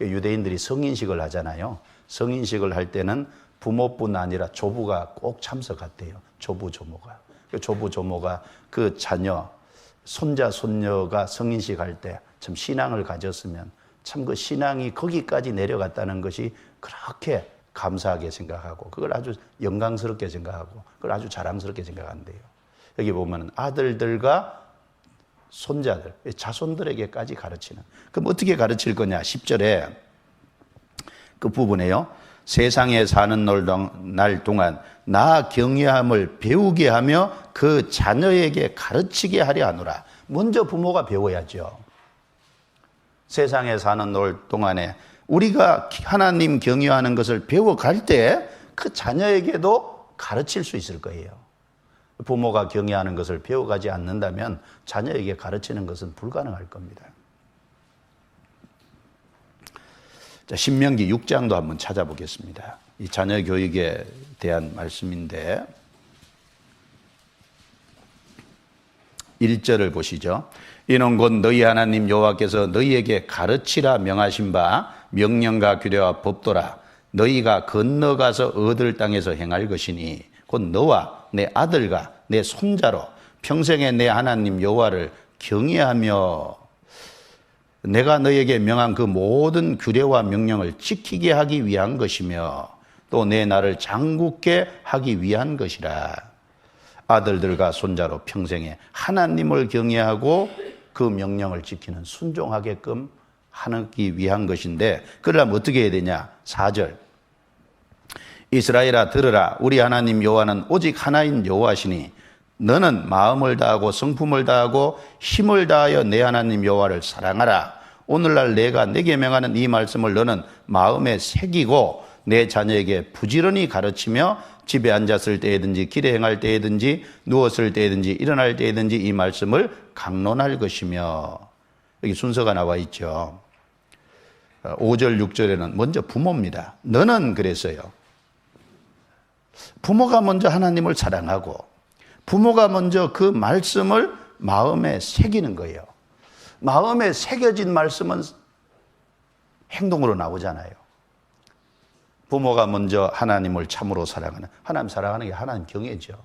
유대인들이 성인식을 하잖아요. 성인식을 할 때는 부모뿐 아니라 조부가 꼭 참석했대요. 조부 조모가. 조부 조모가 그 자녀 손자 손녀가 성인식 할 때 참 신앙을 가졌으면 참 그 신앙이 거기까지 내려갔다는 것이 그렇게 감사하게 생각하고 그걸 아주 영광스럽게 생각하고 그걸 아주 자랑스럽게 생각한대요. 여기 보면 아들들과 손자들, 자손들에게까지 가르치는. 그럼 어떻게 가르칠 거냐? 10절에 그 부분에요. 세상에 사는 날 동안 나 경외함을 배우게 하며 그 자녀에게 가르치게 하려 하노라. 먼저 부모가 배워야죠. 세상에 사는 날 동안에 우리가 하나님 경외하는 것을 배워갈 때 그 자녀에게도 가르칠 수 있을 거예요. 부모가 경외하는 것을 배워가지 않는다면 자녀에게 가르치는 것은 불가능할 겁니다. 자, 신명기 6장도 한번 찾아보겠습니다. 이 자녀 교육에 대한 말씀인데 1절을 보시죠. 이는 곧 너희 하나님 여호와께서 너희에게 가르치라 명하신 바 명령과 규례와 법도라 너희가 건너가서 얻을 땅에서 행할 것이니 곧 너와 내 아들과 내 손자로 평생에 내 하나님 여호와를 경외하며 내가 너에게 명한 그 모든 규례와 명령을 지키게 하기 위한 것이며 또 내 나를 장굽게 하기 위한 것이라. 아들들과 손자로 평생에 하나님을 경외하고 그 명령을 지키는 순종하게끔 하기 위한 것인데 그러려면 어떻게 해야 되냐? 4절 이스라엘아 들으라 우리 하나님 여호와는 오직 하나인 여호와시니 너는 마음을 다하고 성품을 다하고 힘을 다하여 내 하나님 여호와를 사랑하라. 오늘날 내가 내게 명하는 이 말씀을 너는 마음에 새기고 내 자녀에게 부지런히 가르치며 집에 앉았을 때든지 길에 행할 때든지 누웠을 때든지 일어날 때든지 이 말씀을 강론할 것이며 여기 순서가 나와 있죠. 5절 6절에는 먼저 부모입니다. 너는 그랬어요. 부모가 먼저 하나님을 사랑하고 부모가 먼저 그 말씀을 마음에 새기는 거예요. 마음에 새겨진 말씀은 행동으로 나오잖아요. 부모가 먼저 하나님을 참으로 사랑하는, 하나님 사랑하는 게 하나님 경외죠.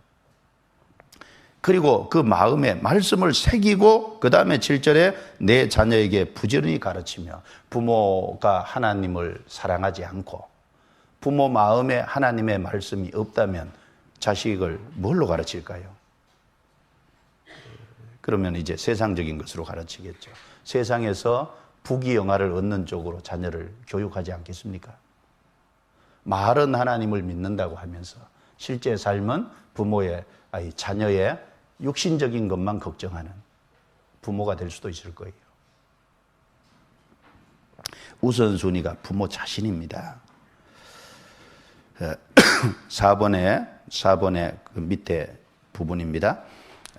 그리고 그 마음에 말씀을 새기고 그 다음에 7절에 내 자녀에게 부지런히 가르치며 부모가 하나님을 사랑하지 않고 부모 마음에 하나님의 말씀이 없다면 자식을 뭘로 가르칠까요? 그러면 이제 세상적인 것으로 가르치겠죠. 세상에서 부귀영화를 얻는 쪽으로 자녀를 교육하지 않겠습니까? 말은 하나님을 믿는다고 하면서 실제 삶은 자녀의 육신적인 것만 걱정하는 부모가 될 수도 있을 거예요. 우선순위가 부모 자신입니다. 4번의 그 밑에 부분입니다.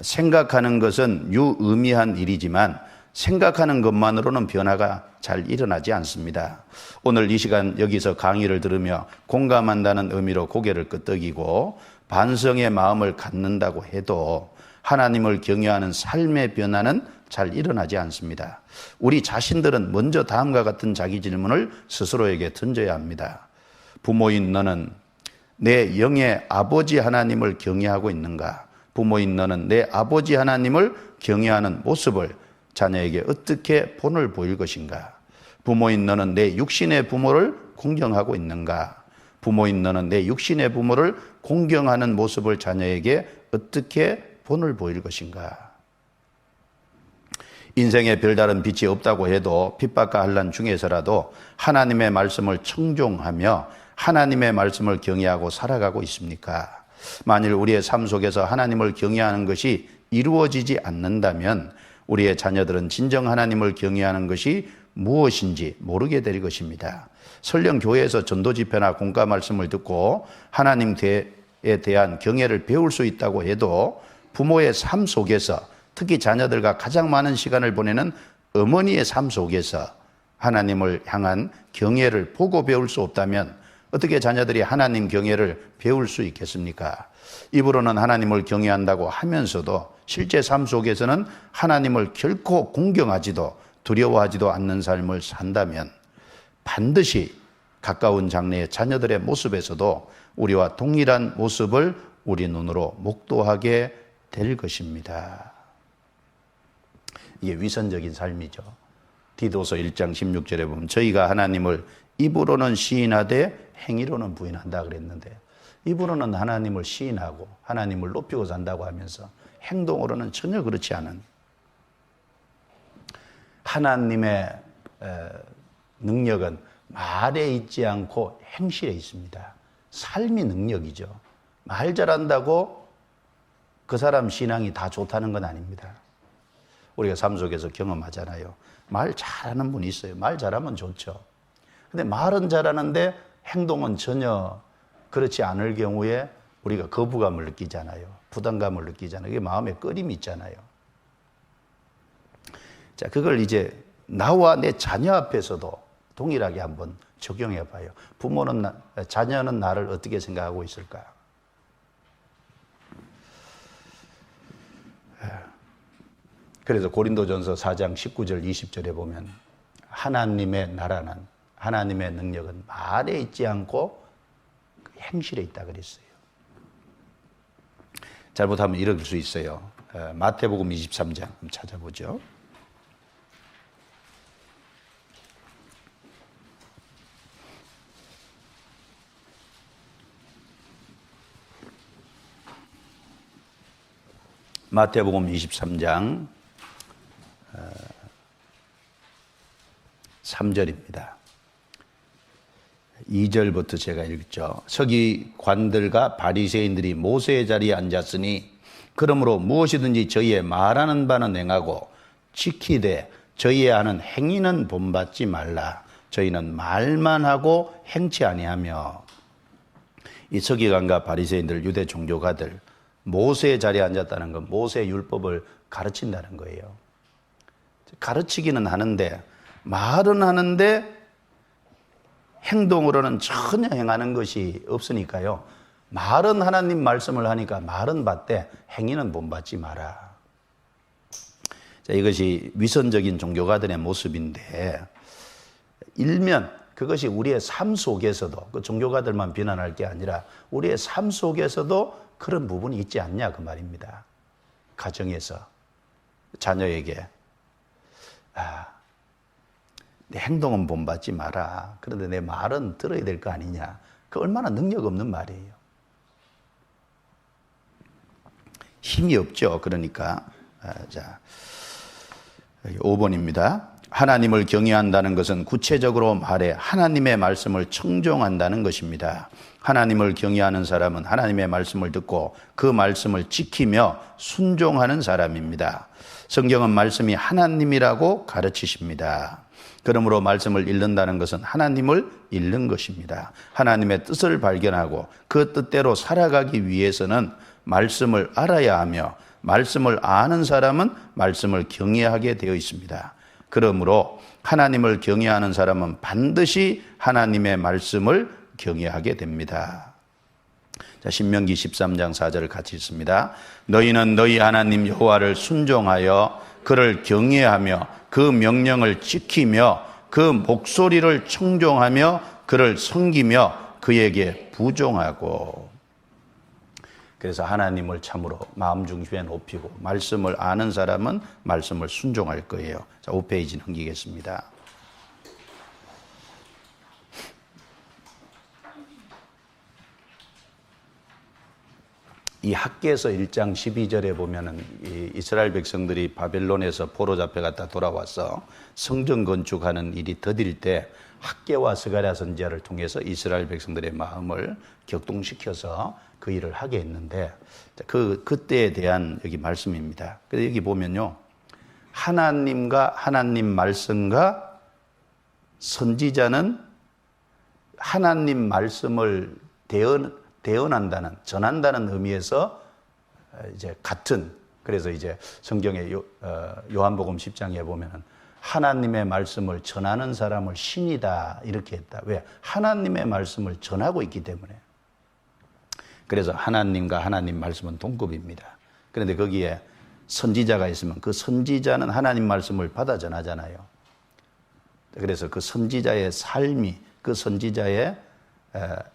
생각하는 것은 유의미한 일이지만 생각하는 것만으로는 변화가 잘 일어나지 않습니다. 오늘 이 시간 여기서 강의를 들으며 공감한다는 의미로 고개를 끄덕이고 반성의 마음을 갖는다고 해도 하나님을 경외하는 삶의 변화는 잘 일어나지 않습니다. 우리 자신들은 먼저 다음과 같은 자기 질문을 스스로에게 던져야 합니다. 부모인 너는 내 영의 아버지 하나님을 경외하고 있는가? 부모인 너는 내 아버지 하나님을 경외하는 모습을 자녀에게 어떻게 본을 보일 것인가? 부모인 너는 내 육신의 부모를 공경하고 있는가? 부모인 너는 내 육신의 부모를 공경하는 모습을 자녀에게 어떻게 본을 보일 것인가? 인생에 별다른 빛이 없다고 해도 핍박과 환난 중에서라도 하나님의 말씀을 청종하며 하나님의 말씀을 경외하고 살아가고 있습니까? 만일 우리의 삶 속에서 하나님을 경외하는 것이 이루어지지 않는다면 우리의 자녀들은 진정 하나님을 경외하는 것이 무엇인지 모르게 될 것입니다. 설령 교회에서 전도 집회나 공과 말씀을 듣고 하나님에 대한 경외를 배울 수 있다고 해도 부모의 삶 속에서 특히 자녀들과 가장 많은 시간을 보내는 어머니의 삶 속에서 하나님을 향한 경외를 보고 배울 수 없다면 어떻게 자녀들이 하나님 경외를 배울 수 있겠습니까? 입으로는 하나님을 경외한다고 하면서도 실제 삶 속에서는 하나님을 결코 공경하지도 두려워하지도 않는 삶을 산다면 반드시 가까운 장래의 자녀들의 모습에서도 우리와 동일한 모습을 우리 눈으로 목도하게 될 것입니다. 이게 위선적인 삶이죠. 디도서 1장 16절에 보면 저희가 하나님을 입으로는 시인하되 행위로는 부인한다 그랬는데, 입으로는 하나님을 시인하고 하나님을 높이고 산다고 하면서 행동으로는 전혀 그렇지 않은, 하나님의 능력은 말에 있지 않고 행실에 있습니다. 삶이 능력이죠. 말 잘한다고 그 사람 신앙이 다 좋다는 건 아닙니다. 우리가 삶 속에서 경험하잖아요. 말 잘하는 분이 있어요. 말 잘하면 좋죠. 근데 말은 잘하는데 행동은 전혀 그렇지 않을 경우에 우리가 거부감을 느끼잖아요. 부담감을 느끼잖아요. 그게 마음에 꺼림이 있잖아요. 자, 그걸 이제 나와 내 자녀 앞에서도 동일하게 한번 적용해 봐요. 자녀는 나를 어떻게 생각하고 있을까? 그래서 고린도전서 4장 19절 20절에 보면 하나님의 나라는, 하나님의 능력은 말에 있지 않고 행실에 있다 그랬어요. 잘못하면 이럴 수 있어요. 마태복음 23장 한번 찾아보죠. 마태복음 23장 3절입니다. 2절부터 제가 읽죠. 서기관들과 바리새인들이 모세의 자리에 앉았으니 그러므로 무엇이든지 저희의 말하는 바는 행하고 지키되 저희의 하는 행위는 본받지 말라. 저희는 말만 하고 행치 아니하며. 이 서기관과 바리새인들, 유대 종교가들, 모세의 자리에 앉았다는 건 모세의 율법을 가르친다는 거예요. 가르치기는 하는데, 말은 하는데 행동으로는 전혀 행하는 것이 없으니까요. 말은 하나님 말씀을 하니까 말은 받되 행위는 본받지 마라. 자, 이것이 위선적인 종교가들의 모습인데, 일면 그것이 우리의 삶 속에서도, 그 종교가들만 비난할 게 아니라 우리의 삶 속에서도 그런 부분이 있지 않냐 그 말입니다. 가정에서 자녀에게 내 행동은 본받지 마라. 그런데 내 말은 들어야 될 거 아니냐. 그 얼마나 능력 없는 말이에요. 힘이 없죠. 그러니까 자 5번입니다. 하나님을 경외한다는 것은 구체적으로 말해 하나님의 말씀을 청종한다는 것입니다. 하나님을 경외하는 사람은 하나님의 말씀을 듣고 그 말씀을 지키며 순종하는 사람입니다. 성경은 말씀이 하나님이라고 가르치십니다. 그러므로 말씀을 읽는다는 것은 하나님을 읽는 것입니다. 하나님의 뜻을 발견하고 그 뜻대로 살아가기 위해서는 말씀을 알아야 하며, 말씀을 아는 사람은 말씀을 경외하게 되어 있습니다. 그러므로 하나님을 경외하는 사람은 반드시 하나님의 말씀을 경외하게 됩니다. 자, 신명기 13장 4절을 같이 읽습니다. 너희는 너희 하나님 여호와를 순종하여 그를 경외하며 그 명령을 지키며 그 목소리를 청종하며 그를 섬기며 그에게 부종하고. 그래서 하나님을 참으로 마음 중심에 높이고 말씀을 아는 사람은 말씀을 순종할 거예요. 자, 5페이지 넘기겠습니다. 이 학개서 1장 12절에 보면은 이 이스라엘 백성들이 바벨론에서 포로 잡혀갔다 돌아와서 성전 건축하는 일이 더딜 때 학개와 스가랴 선지자를 통해서 이스라엘 백성들의 마음을 격동시켜서 그 일을 하게 했는데, 그때에 대한 여기 말씀입니다. 그래서 여기 보면요, 하나님과 하나님 말씀과 선지자는 하나님 말씀을 대언한다는, 전한다는 의미에서 이제 같은, 그래서 이제 성경의 요한복음 10장에 보면은 하나님의 말씀을 전하는 사람을 신이다 이렇게 했다. 왜? 하나님의 말씀을 전하고 있기 때문에. 그래서 하나님과 하나님 말씀은 동급입니다. 그런데 거기에 선지자가 있으면 그 선지자는 하나님 말씀을 받아 전하잖아요. 그래서 그 선지자의 삶이, 그 선지자의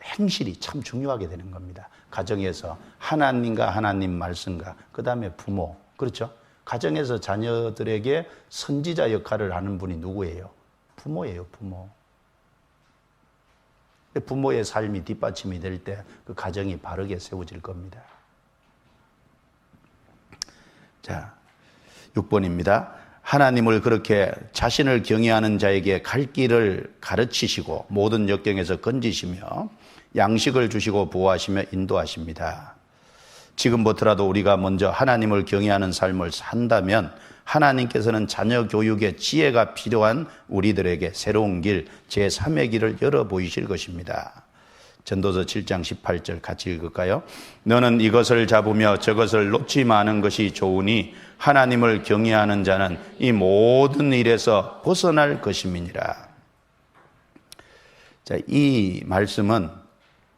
행실이 참 중요하게 되는 겁니다. 가정에서 하나님과 하나님 말씀과 그 다음에 부모, 그렇죠? 가정에서 자녀들에게 선지자 역할을 하는 분이 누구예요? 부모예요, 부모. 부모의 삶이 뒷받침이 될 때 그 가정이 바르게 세워질 겁니다. 자, 6번입니다. 하나님을 그렇게 자신을 경외하는 자에게 갈 길을 가르치시고 모든 역경에서 건지시며 양식을 주시고 보호하시며 인도하십니다. 지금부터라도 우리가 먼저 하나님을 경외하는 삶을 산다면 하나님께서는 자녀 교육에 지혜가 필요한 우리들에게 새로운 길, 제3의 길을 열어 보이실 것입니다. 전도서 7장 18절 같이 읽을까요? 너는 이것을 잡으며 저것을 놓지 마는 것이 좋으니 하나님을 경외하는 자는 이 모든 일에서 벗어날 것임이니라. 자, 이 말씀은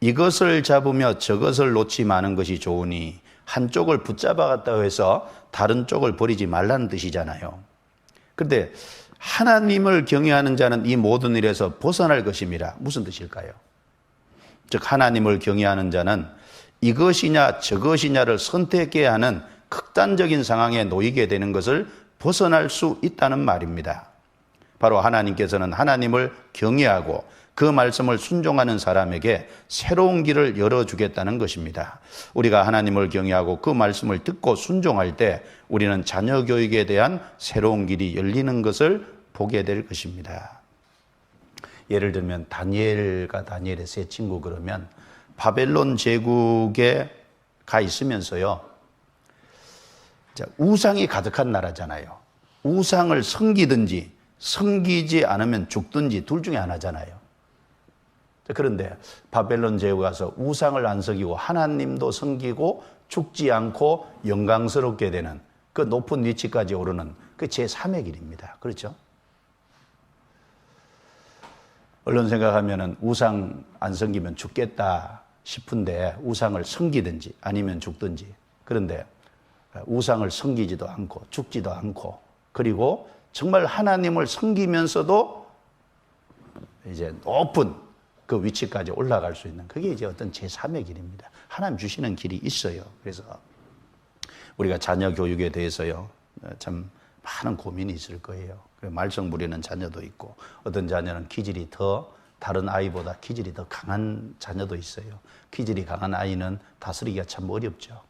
이것을 잡으며 저것을 놓지 마는 것이 좋으니 한쪽을 붙잡아갔다고 해서 다른 쪽을 버리지 말라는 뜻이잖아요. 그런데 하나님을 경외하는 자는 이 모든 일에서 벗어날 것임이라. 무슨 뜻일까요? 즉 하나님을 경외하는 자는 이것이냐 저것이냐를 선택해야 하는 극단적인 상황에 놓이게 되는 것을 벗어날 수 있다는 말입니다. 바로 하나님께서는 하나님을 경외하고 그 말씀을 순종하는 사람에게 새로운 길을 열어주겠다는 것입니다. 우리가 하나님을 경외하고 그 말씀을 듣고 순종할 때 우리는 자녀 교육에 대한 새로운 길이 열리는 것을 보게 될 것입니다. 예를 들면 다니엘과 다니엘의 세 친구 그러면 바벨론 제국에 가 있으면서요. 우상이 가득한 나라잖아요. 우상을 섬기든지 섬기지 않으면 죽든지 둘 중에 하나잖아요. 그런데 바벨론 제국에 가서 우상을 안 섬기고 하나님도 섬기고 죽지 않고 영광스럽게 되는 그 높은 위치까지 오르는 그 제3의 길입니다. 그렇죠? 얼른 생각하면은 우상 안 섬기면 죽겠다 싶은데 우상을 섬기든지 아니면 죽든지. 그런데 우상을 섬기지도 않고 죽지도 않고 그리고 정말 하나님을 섬기면서도 이제 높은 그 위치까지 올라갈 수 있는 그게 이제 어떤 제3의 길입니다. 하나님 주시는 길이 있어요. 그래서 우리가 자녀 교육에 대해서요 참 많은 고민이 있을 거예요. 말썽 부리는 자녀도 있고 어떤 자녀는 기질이 더 다른 아이보다 기질이 더 강한 자녀도 있어요. 기질이 강한 아이는 다스리기가 참 어렵죠.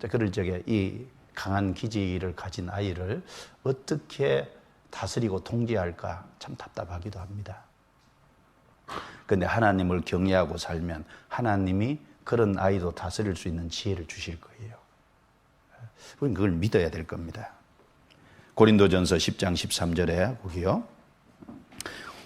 그럴 적에 이 강한 기질을 가진 아이를 어떻게 다스리고 통제할까 참 답답하기도 합니다. 그런데 하나님을 경외하고 살면 하나님이 그런 아이도 다스릴 수 있는 지혜를 주실 거예요. 우리는 그걸 믿어야 될 겁니다. 고린도전서 10장 13절에 보기요.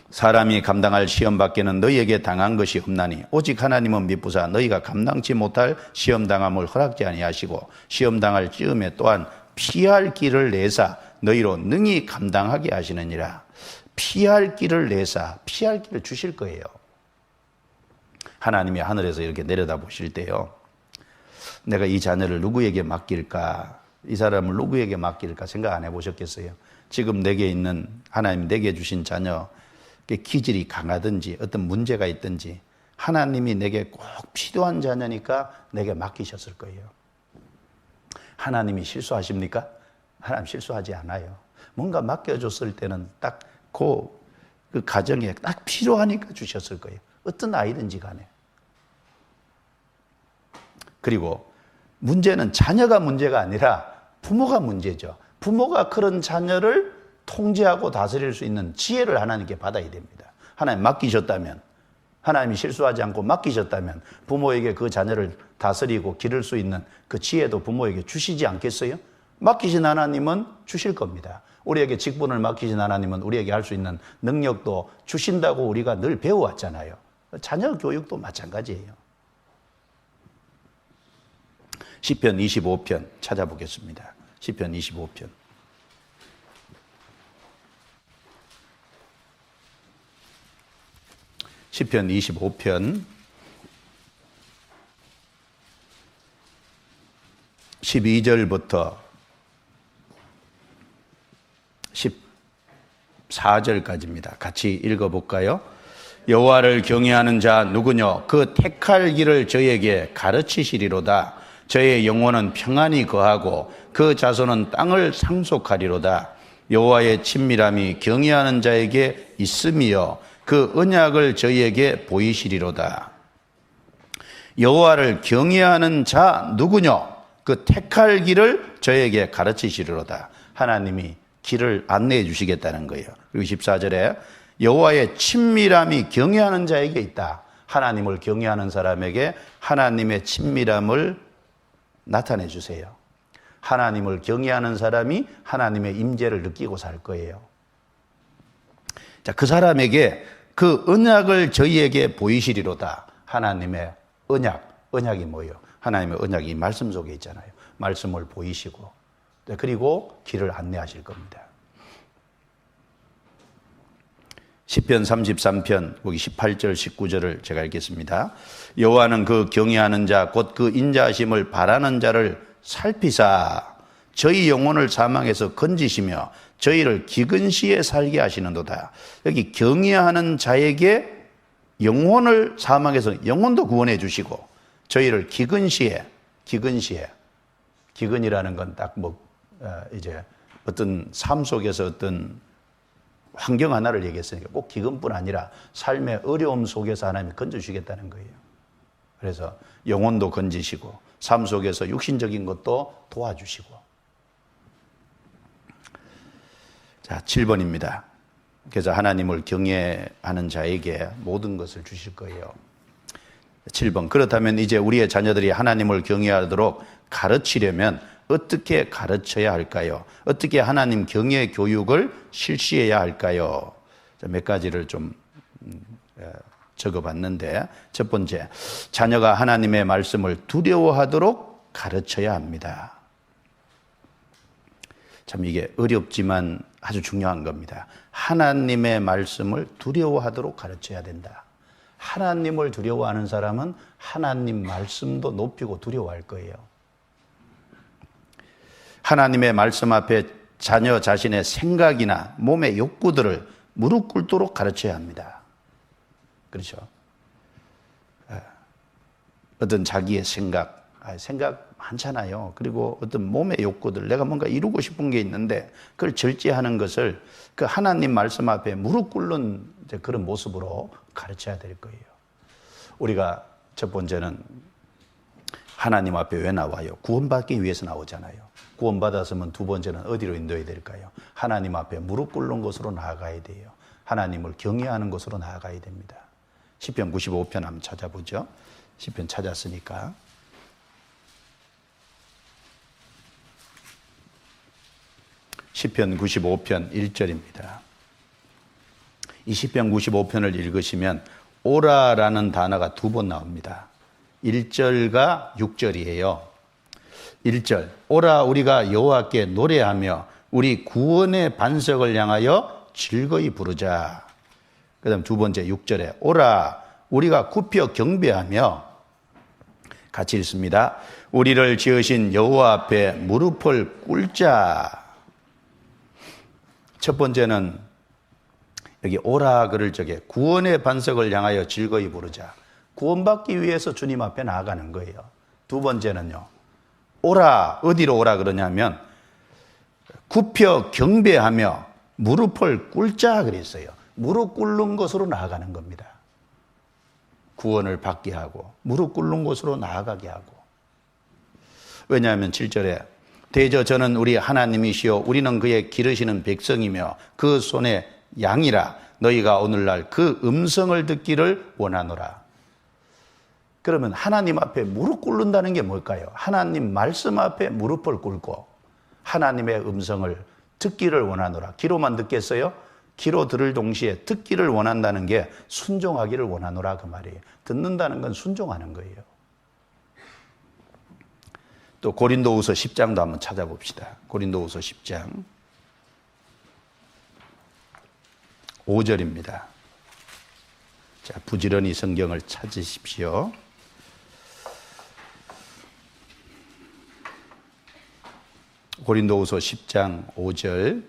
사람이 감당할 시험 밖에는 너희에게 당한 것이 없나니 오직 하나님은 미쁘사 너희가 감당치 못할 시험 당함을 허락지 아니하시고 시험 당할 즈음에 또한 피할 길을 내사 너희로 능히 감당하게 하시느니라. 피할 길을 내사 피할 길을 주실 거예요. 하나님이 하늘에서 이렇게 내려다 보실 때요. 내가 이 자녀를 누구에게 맡길까? 이 사람을 누구에게 맡길까 생각 안 해보셨겠어요? 지금 내게 있는 하나님 내게 주신 자녀 기질이 강하든지 어떤 문제가 있든지 하나님이 내게 꼭 필요한 자녀니까 내게 맡기셨을 거예요. 하나님이 실수하십니까? 하나님 실수하지 않아요. 뭔가 맡겨줬을 때는 딱 그 가정에 딱 필요하니까 주셨을 거예요. 어떤 아이든지 간에. 그리고 문제는 자녀가 문제가 아니라 부모가 문제죠. 부모가 그런 자녀를 통제하고 다스릴 수 있는 지혜를 하나님께 받아야 됩니다. 하나님 맡기셨다면, 하나님이 실수하지 않고 맡기셨다면 부모에게 그 자녀를 다스리고 기를 수 있는 그 지혜도 부모에게 주시지 않겠어요? 맡기신 하나님은 주실 겁니다. 우리에게 직분을 맡기신 하나님은 우리에게 할 수 있는 능력도 주신다고 우리가 늘 배워왔잖아요. 자녀 교육도 마찬가지예요. 시편 25편 찾아보겠습니다. 시편 25편. 시편 25편 12절부터 14절까지입니다. 같이 읽어볼까요? 여호와를 경외하는 자 누구뇨? 그 택할 길을 저에게 가르치시리로다. 저의 영혼은 평안히 거하고 그 자손은 땅을 상속하리로다. 여호와의 친밀함이 경외하는 자에게 있음이요 그 언약을 저희에게 보이시리로다. 여호와를 경외하는 자 누구뇨? 그 택할 길을 저에게 가르치시리로다. 하나님이 길을 안내해 주시겠다는 거예요. 그리고 14절에 여호와의 친밀함이 경외하는 자에게 있다. 하나님을 경외하는 사람에게 하나님의 친밀함을 나타내 주세요. 하나님을 경외하는 사람이 하나님의 임재를 느끼고 살 거예요. 자, 그 사람에게 그 언약을 저희에게 보이시리로다. 하나님의 언약이 뭐예요? 하나님의 언약이 말씀 속에 있잖아요. 말씀을 보이시고 그리고 길을 안내하실 겁니다. 시편 33편 거기 18절 19절을 제가 읽겠습니다. 여호와는 그 경외하는 자 곧 그 인자하심을 바라는 자를 살피사 저희 영혼을 사망에서 건지시며 저희를 기근 시에 살게 하시는도다. 여기 경외하는 자에게 영혼을 사망에서 영혼도 구원해 주시고 저희를 기근 시에 기근이라는 건 딱 이제 어떤 삶 속에서 어떤 환경 하나를 얘기했으니까 꼭 기근뿐 아니라 삶의 어려움 속에서 하나님이 건져주시겠다는 거예요. 그래서 영혼도 건지시고 삶 속에서 육신적인 것도 도와주시고. 자, 7번입니다. 그래서 하나님을 경외하는 자에게 모든 것을 주실 거예요. 7번. 그렇다면 이제 우리의 자녀들이 하나님을 경외하도록 가르치려면 어떻게 가르쳐야 할까요? 어떻게 하나님 경외 교육을 실시해야 할까요? 몇 가지를 좀 적어봤는데, 첫 번째, 자녀가 하나님의 말씀을 두려워하도록 가르쳐야 합니다. 참 이게 어렵지만 아주 중요한 겁니다. 하나님의 말씀을 두려워하도록 가르쳐야 된다. 하나님을 두려워하는 사람은 하나님 말씀도 높이고 두려워할 거예요. 하나님의 말씀 앞에 자녀 자신의 생각이나 몸의 욕구들을 무릎 꿇도록 가르쳐야 합니다. 그렇죠? 어떤 자기의 생각 많잖아요. 그리고 어떤 몸의 욕구들, 내가 뭔가 이루고 싶은 게 있는데 그걸 절제하는 것을 그 하나님 말씀 앞에 무릎 꿇는 그런 모습으로 가르쳐야 될 거예요. 우리가 첫 번째는 하나님 앞에 왜 나와요? 구원받기 위해서 나오잖아요. 구원받았으면 두 번째는 어디로 인도해야 될까요? 하나님 앞에 무릎 꿇는 곳으로 나아가야 돼요. 하나님을 경외하는 곳으로 나아가야 됩니다. 시편 95편 한번 찾아보죠. 시편 찾았으니까. 시편 95편 1절입니다. 이 시편 95편을 읽으시면 오라라는 단어가 두 번 나옵니다. 1절과 6절이에요. 1절, 오라 우리가 여호와께 노래하며 우리 구원의 반석을 향하여 즐거이 부르자. 그 다음 두 번째 6절에 오라 우리가 굽혀 경배하며, 같이 읽습니다. 우리를 지으신 여호와 앞에 무릎을 꿇자. 첫 번째는 여기 오라 그럴 적에 구원의 반석을 향하여 즐거이 부르자. 구원받기 위해서 주님 앞에 나아가는 거예요. 두 번째는요, 오라, 어디로 오라 그러냐면 굽혀 경배하며 무릎을 꿇자 그랬어요. 무릎 꿇는 곳으로 나아가는 겁니다. 구원을 받게 하고 무릎 꿇는 곳으로 나아가게 하고. 왜냐하면 7절에 대저 저는 우리 하나님이시요 우리는 그의 기르시는 백성이며 그 손의 양이라 너희가 오늘날 그 음성을 듣기를 원하노라. 그러면 하나님 앞에 무릎 꿇는다는 게 뭘까요? 하나님 말씀 앞에 무릎을 꿇고 하나님의 음성을 듣기를 원하노라. 귀로만 듣겠어요? 귀로 들을 동시에 듣기를 원한다는 게 순종하기를 원하노라 그 말이에요. 듣는다는 건 순종하는 거예요. 또 고린도후서 10장도 한번 찾아봅시다. 고린도후서 10장 5절입니다. 자, 부지런히 성경을 찾으십시오. 고린도후서 10장 5절.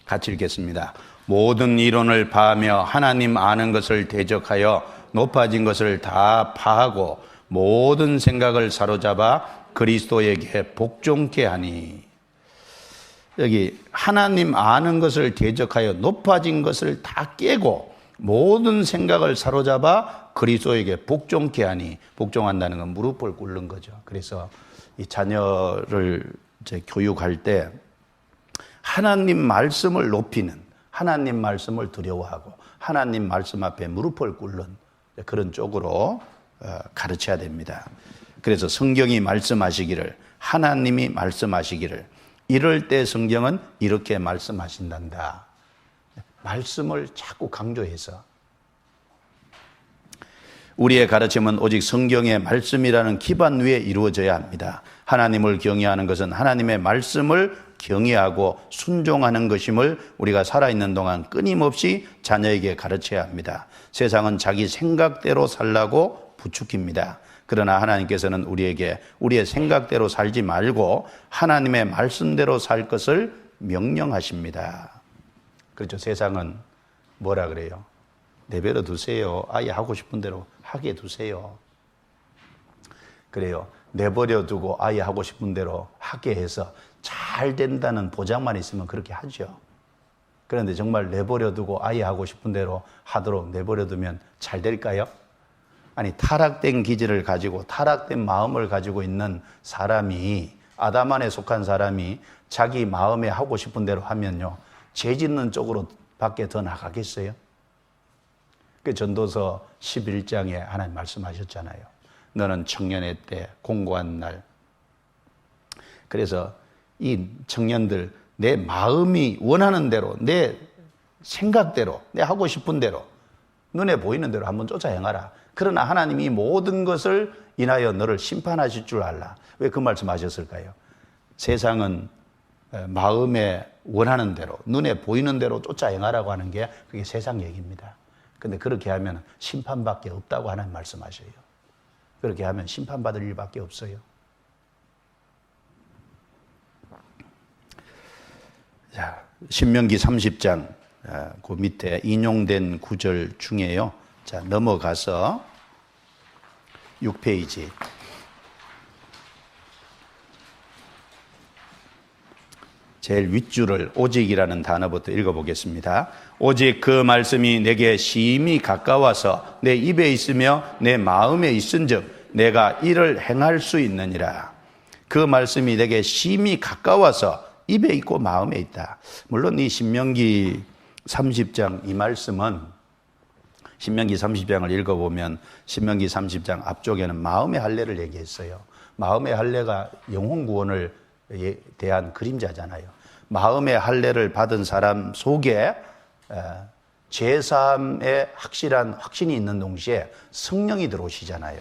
같이 읽겠습니다. 모든 이론을 파하며 하나님 아는 것을 대적하여 높아진 것을 다 파하고 모든 생각을 사로잡아 그리스도에게 복종케 하니. 여기 하나님 아는 것을 대적하여 높아진 것을 다 깨고 모든 생각을 사로잡아 그리스도에게 복종케 하니. 복종한다는 건 무릎을 꿇는 거죠. 그래서 이 자녀를 이제 교육할 때 하나님 말씀을 높이는, 하나님 말씀을 두려워하고 하나님 말씀 앞에 무릎을 꿇는 그런 쪽으로 가르쳐야 됩니다. 그래서 성경이 말씀하시기를, 하나님이 말씀하시기를, 이럴 때 성경은 이렇게 말씀하신단다. 말씀을 자꾸 강조해서 우리의 가르침은 오직 성경의 말씀이라는 기반 위에 이루어져야 합니다. 하나님을 경외하는 것은 하나님의 말씀을 경외하고 순종하는 것임을 우리가 살아있는 동안 끊임없이 자녀에게 가르쳐야 합니다. 세상은 자기 생각대로 살라고 부추깁니다. 그러나 하나님께서는 우리에게 우리의 생각대로 살지 말고 하나님의 말씀대로 살 것을 명령하십니다. 그렇죠. 세상은 뭐라 그래요? 내버려 두세요. 아예 하고 싶은 대로 하게 두세요. 그래요. 내버려 두고 아예 하고 싶은 대로 하게 해서 잘 된다는 보장만 있으면 그렇게 하죠. 그런데 정말 내버려 두고 아예 하고 싶은 대로 하도록 내버려 두면 잘 될까요? 아니, 타락된 기질을 가지고 타락된 마음을 가지고 있는 사람이, 아담 안에 속한 사람이 자기 마음에 하고 싶은 대로 하면요, 죄 짓는 쪽으로 밖에 더 나가겠어요? 그 전도서 11장에 하나님 말씀하셨잖아요. 너는 청년의 때, 공고한 날. 그래서 이 청년들, 내 마음이 원하는 대로, 내 생각대로, 내 하고 싶은 대로, 눈에 보이는 대로 한번 쫓아 행하라. 그러나 하나님이 모든 것을 인하여 너를 심판하실 줄 알라. 왜 그 말씀 하셨을까요? 세상은 마음에 원하는 대로, 눈에 보이는 대로 쫓아 행하라고 하는 게 그게 세상 얘기입니다. 근데 그렇게 하면 심판밖에 없다고 하나님 말씀하셔요. 그렇게 하면 심판받을 일밖에 없어요. 자, 신명기 30장 그 밑에 인용된 구절 중에요. 자, 넘어가서 6페이지. 제일 윗줄을 오직이라는 단어부터 읽어보겠습니다. 오직 그 말씀이 내게 심히 가까워서 내 입에 있으며 내 마음에 있은즉 내가 이를 행할 수 있느니라. 그 말씀이 내게 심히 가까워서 입에 있고 마음에 있다. 물론 이 신명기 30장 이 말씀은 신명기 30장을 읽어보면 신명기 30장 앞쪽에는 마음의 할례를 얘기했어요. 마음의 할례가 영혼 구원을 대한 그림자잖아요. 마음의 할례를 받은 사람 속에 제3의 확실한 확신이 있는 동시에 성령이 들어오시잖아요.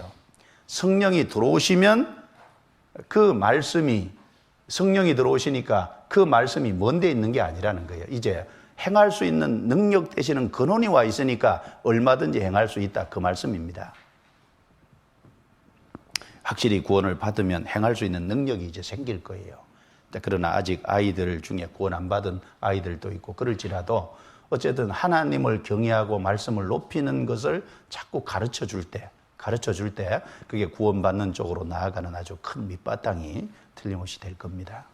성령이 들어오시면 그 말씀이, 성령이 들어오시니까 그 말씀이 먼 데 있는 게 아니라는 거예요. 이제 행할 수 있는 능력 되시는 근원이 와 있으니까 얼마든지 행할 수 있다, 그 말씀입니다. 확실히 구원을 받으면 행할 수 있는 능력이 이제 생길 거예요. 그러나 아직 아이들 중에 구원 안 받은 아이들도 있고 그럴지라도 어쨌든 하나님을 경외하고 말씀을 높이는 것을 자꾸 가르쳐 줄 때 그게 구원받는 쪽으로 나아가는 아주 큰 밑바탕이 틀림없이 될 겁니다.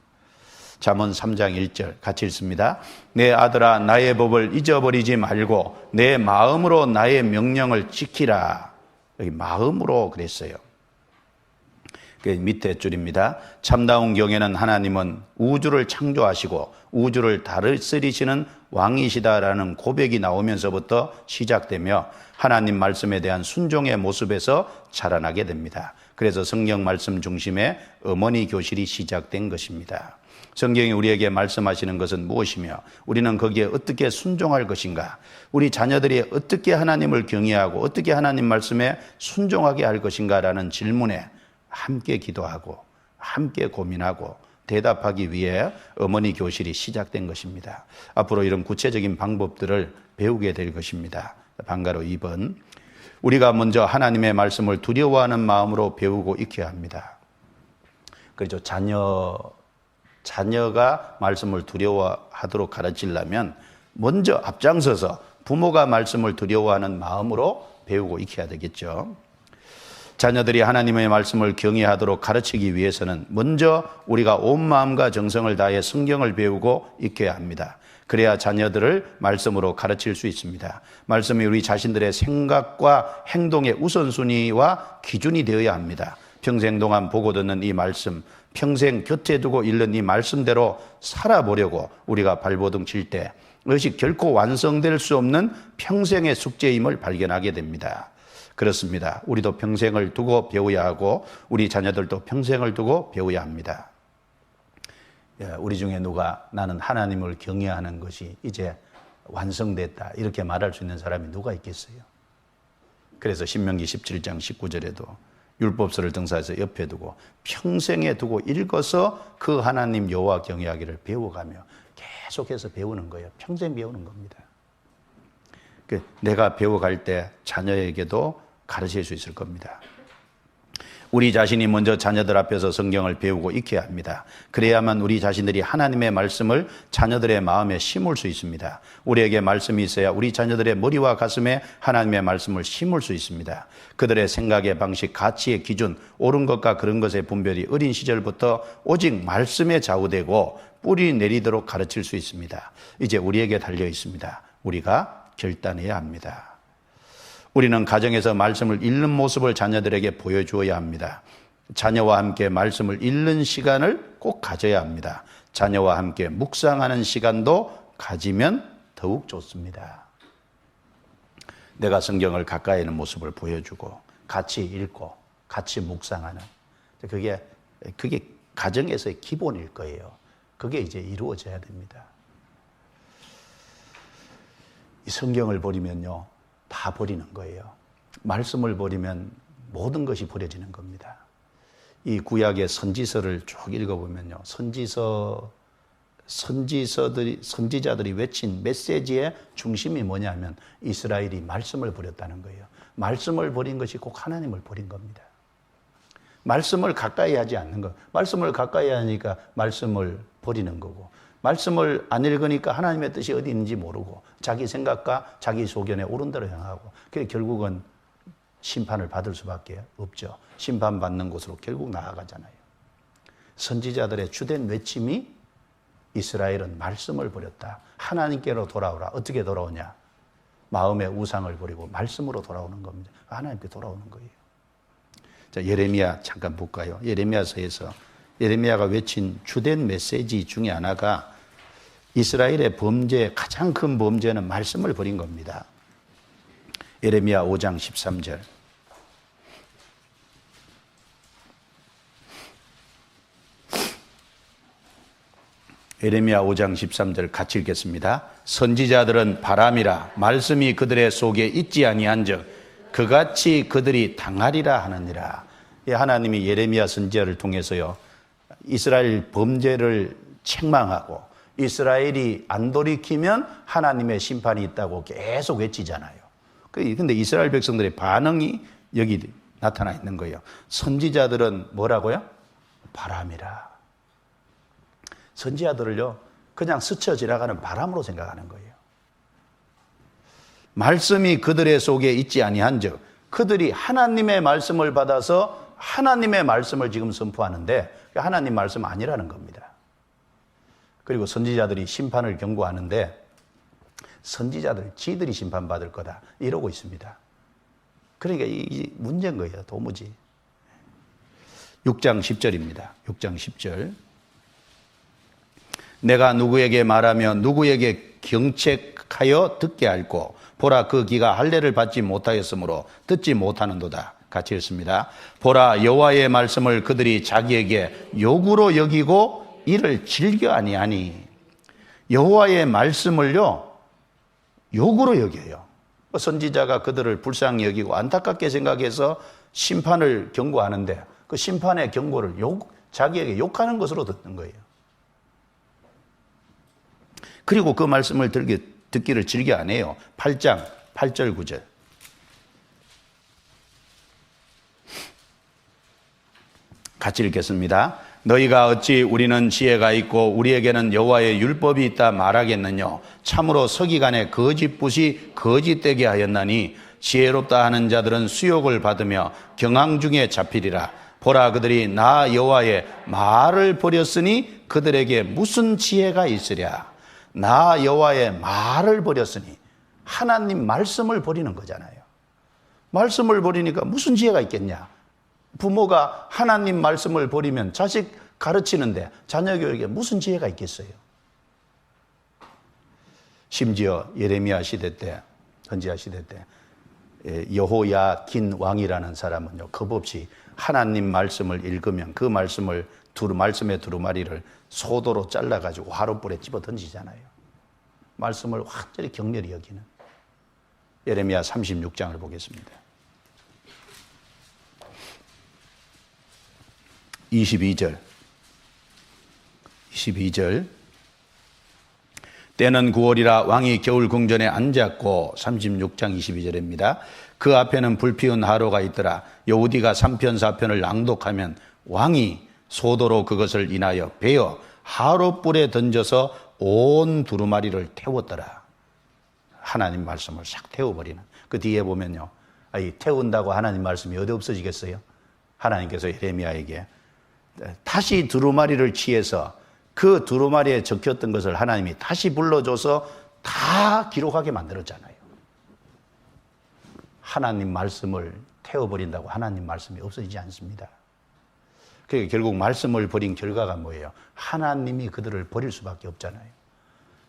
잠언 3장 1절 같이 읽습니다. 내 아들아 나의 법을 잊어버리지 말고 내 마음으로 나의 명령을 지키라. 여기 마음으로 그랬어요. 그 밑에 줄입니다. 참다운 경외는 하나님은 우주를 창조하시고 우주를 다스리시는 왕이시다라는 고백이 나오면서부터 시작되며 하나님 말씀에 대한 순종의 모습에서 자라나게 됩니다. 그래서 성경 말씀 중심의 어머니 교실이 시작된 것입니다. 성경이 우리에게 말씀하시는 것은 무엇이며 우리는 거기에 어떻게 순종할 것인가? 우리 자녀들이 어떻게 하나님을 경외하고 어떻게 하나님 말씀에 순종하게 할 것인가라는 질문에 함께 기도하고 함께 고민하고 대답하기 위해 어머니 교실이 시작된 것입니다. 앞으로 이런 구체적인 방법들을 배우게 될 것입니다. 방가로 2번. 우리가 먼저 하나님의 말씀을 두려워하는 마음으로 배우고 익혀야 합니다. 그렇죠. 자녀가 말씀을 두려워하도록 가르치려면 먼저 앞장서서 부모가 말씀을 두려워하는 마음으로 배우고 익혀야 되겠죠. 자녀들이 하나님의 말씀을 경외하도록 가르치기 위해서는 먼저 우리가 온 마음과 정성을 다해 성경을 배우고 익혀야 합니다. 그래야 자녀들을 말씀으로 가르칠 수 있습니다. 말씀이 우리 자신들의 생각과 행동의 우선순위와 기준이 되어야 합니다. 평생 동안 보고 듣는 이 말씀, 평생 곁에 두고 읽는 이 말씀대로 살아보려고 우리가 발버둥 칠 때 그것이 결코 완성될 수 없는 평생의 숙제임을 발견하게 됩니다. 그렇습니다. 우리도 평생을 두고 배워야 하고 우리 자녀들도 평생을 두고 배워야 합니다. 우리 중에 누가 나는 하나님을 경외하는 것이 이제 완성됐다 이렇게 말할 수 있는 사람이 누가 있겠어요? 그래서 신명기 17장 19절에도 율법서를 등사해서 옆에 두고 평생에 두고 읽어서 그 하나님 여호와 경외하기를 배워가며 계속해서 배우는 거예요. 평생 배우는 겁니다. 내가 배워갈 때 자녀에게도 가르칠 수 있을 겁니다. 우리 자신이 먼저 자녀들 앞에서 성경을 배우고 익혀야 합니다. 그래야만 우리 자신들이 하나님의 말씀을 자녀들의 마음에 심을 수 있습니다. 우리에게 말씀이 있어야 우리 자녀들의 머리와 가슴에 하나님의 말씀을 심을 수 있습니다. 그들의 생각의 방식, 가치의 기준, 옳은 것과 그런 것의 분별이 어린 시절부터 오직 말씀에 좌우되고 뿌리 내리도록 가르칠 수 있습니다. 이제 우리에게 달려 있습니다. 우리가 결단해야 합니다. 우리는 가정에서 말씀을 읽는 모습을 자녀들에게 보여주어야 합니다. 자녀와 함께 말씀을 읽는 시간을 꼭 가져야 합니다. 자녀와 함께 묵상하는 시간도 가지면 더욱 좋습니다. 내가 성경을 가까이 있는 모습을 보여주고 같이 읽고 같이 묵상하는 그게 가정에서의 기본일 거예요. 그게 이제 이루어져야 됩니다. 이 성경을 버리면요 다 버리는 거예요. 말씀을 버리면 모든 것이 버려지는 겁니다. 이 구약의 선지서를 쭉 읽어보면요 선지자들이 외친 메시지의 중심이 뭐냐면 이스라엘이 말씀을 버렸다는 거예요. 말씀을 버린 것이 꼭 하나님을 버린 겁니다. 말씀을 가까이 하지 않는 것. 말씀을 가까이 하니까 말씀을 버리는 거고 말씀을 안 읽으니까 하나님의 뜻이 어디 있는지 모르고 자기 생각과 자기 소견에 옳은 대로 향하고 그게 결국은 심판을 받을 수밖에 없죠. 심판받는 곳으로 결국 나아가잖아요. 선지자들의 주된 외침이 이스라엘은 말씀을 버렸다. 하나님께로 돌아오라. 어떻게 돌아오냐? 마음의 우상을 버리고 말씀으로 돌아오는 겁니다. 하나님께 돌아오는 거예요. 자, 예레미야 잠깐 볼까요? 예레미야서에서 예레미야가 외친 주된 메시지 중에 하나가 이스라엘의 가장 큰 범죄는 말씀을 버린 겁니다. 예레미야 5장 13절. 예레미야 5장 13절 같이 읽겠습니다. 선지자들은 바람이라 말씀이 그들의 속에 있지 아니한즉 그같이 그들이 당하리라 하느니라. 하나님이 예레미야 선지자를 통해서요 이스라엘 범죄를 책망하고 이스라엘이 안 돌이키면 하나님의 심판이 있다고 계속 외치잖아요. 그런데 이스라엘 백성들의 반응이 여기 나타나 있는 거예요. 선지자들은 뭐라고요? 바람이라. 선지자들을요 그냥 스쳐 지나가는 바람으로 생각하는 거예요. 말씀이 그들의 속에 있지 아니한즉 그들이 하나님의 말씀을 받아서 하나님의 말씀을 지금 선포하는데 하나님 말씀 아니라는 겁니다. 그리고 선지자들이 심판을 경고하는데 선지자들 지들이 심판받을 거다 이러고 있습니다. 그러니까 이 문제인 거예요. 도무지. 6장 10절입니다. 6장 10절. 내가 누구에게 말하며 누구에게 경책하여 듣게 할꼬 보라 그 귀가 할례를 받지 못하였으므로 듣지 못하는도다. 같이 읽습니다. 보라 여호와의 말씀을 그들이 자기에게 욕으로 여기고 이를 즐겨 아니하니. 여호와의 말씀을요 욕으로 여겨요. 선지자가 그들을 불쌍히 여기고 안타깝게 생각해서 심판을 경고하는데 그 심판의 경고를 자기에게 욕하는 것으로 듣는 거예요. 그리고 그 말씀을 듣기를 즐겨 안 해요. 8장 8절 9절. 같이 읽겠습니다. 너희가 어찌 우리는 지혜가 있고 우리에게는 여호와의 율법이 있다 말하겠느냐. 참으로 서기관의 거짓붓이 거짓되게 하였나니 지혜롭다 하는 자들은 수욕을 받으며 경항 중에 잡히리라. 보라, 그들이 나 여호와의 말을 버렸으니 그들에게 무슨 지혜가 있으랴. 나 여호와의 말을 버렸으니 하나님 말씀을 버리는 거잖아요. 말씀을 버리니까 무슨 지혜가 있겠냐. 부모가 하나님 말씀을 버리면 자식 가르치는데 자녀 교육에 무슨 지혜가 있겠어요. 심지어 예레미야 시대 때, 선지자 시대 때 여호야긴 왕이라는 사람은요, 겁없이 하나님 말씀을 읽으면 그 말씀의 두루마리를 소도로 잘라가지고 화롯불에 집어 던지잖아요. 말씀을 완전히 격렬히 여기는. 예레미야 36장을 보겠습니다. 22절. 때는 9월이라 왕이 겨울 궁전에 앉았고, 36장 22절입니다. 그 앞에는 불피운 하로가 있더라. 여우디가 3편 4편을 낭독하면 왕이 소도로 그것을 인하여 베어 하롯불에 던져서 온 두루마리를 태웠더라. 하나님 말씀을 싹 태워버리는. 그 뒤에 보면요, 태운다고 하나님 말씀이 어디 없어지겠어요? 하나님께서 예레미야에게 다시 두루마리를 취해서 그 두루마리에 적혔던 것을 하나님이 다시 불러줘서 다 기록하게 만들었잖아요. 하나님 말씀을 태워버린다고 하나님 말씀이 없어지지 않습니다. 그러니까 결국 말씀을 버린 결과가 뭐예요? 하나님이 그들을 버릴 수밖에 없잖아요.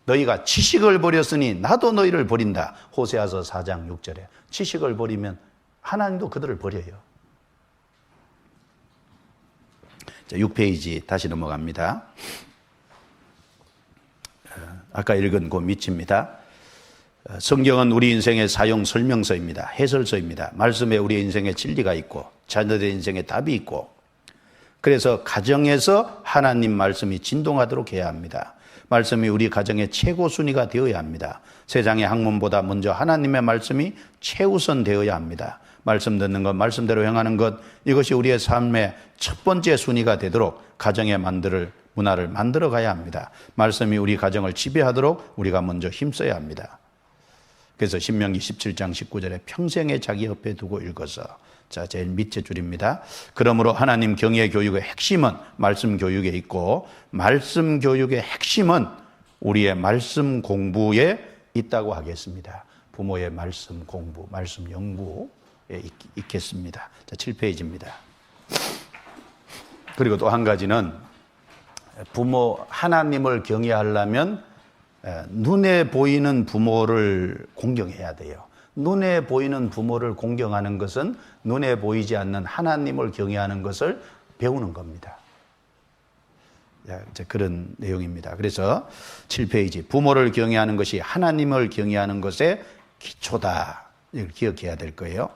너희가 지식을 버렸으니 나도 너희를 버린다. 호세아서 4장 6절에 지식을 버리면 하나님도 그들을 버려요. 자, 6페이지 다시 넘어갑니다. 아까 읽은 그 밑입니다. 성경은 우리 인생의 사용 설명서입니다. 해설서입니다. 말씀에 우리 인생의 진리가 있고 자녀들의 인생의 답이 있고, 그래서 가정에서 하나님 말씀이 진동하도록 해야 합니다. 말씀이 우리 가정의 최고 순위가 되어야 합니다. 세상의 학문보다 먼저 하나님의 말씀이 최우선 되어야 합니다. 말씀 듣는 것, 말씀대로 행하는 것, 이것이 우리의 삶의 첫 번째 순위가 되도록 가정의 문화를 만들어 가야 합니다. 말씀이 우리 가정을 지배하도록 우리가 먼저 힘써야 합니다. 그래서 신명기 17장 19절에 평생에 자기 옆에 두고 읽어서, 자, 제일 밑에 줄입니다. 그러므로 하나님 경외 교육의 핵심은 말씀 교육에 있고, 말씀 교육의 핵심은 우리의 말씀 공부에 있다고 하겠습니다. 부모의 말씀 공부, 말씀 연구에 있겠습니다. 자, 7페이지입니다. 그리고 또 한 가지는 부모, 하나님을 경외하려면 눈에 보이는 부모를 공경해야 돼요. 눈에 보이는 부모를 공경하는 것은 눈에 보이지 않는 하나님을 경외하는 것을 배우는 겁니다. 그런 내용입니다. 그래서 7페이지, 부모를 경외하는 것이 하나님을 경외하는 것의 기초다. 이걸 기억해야 될 거예요.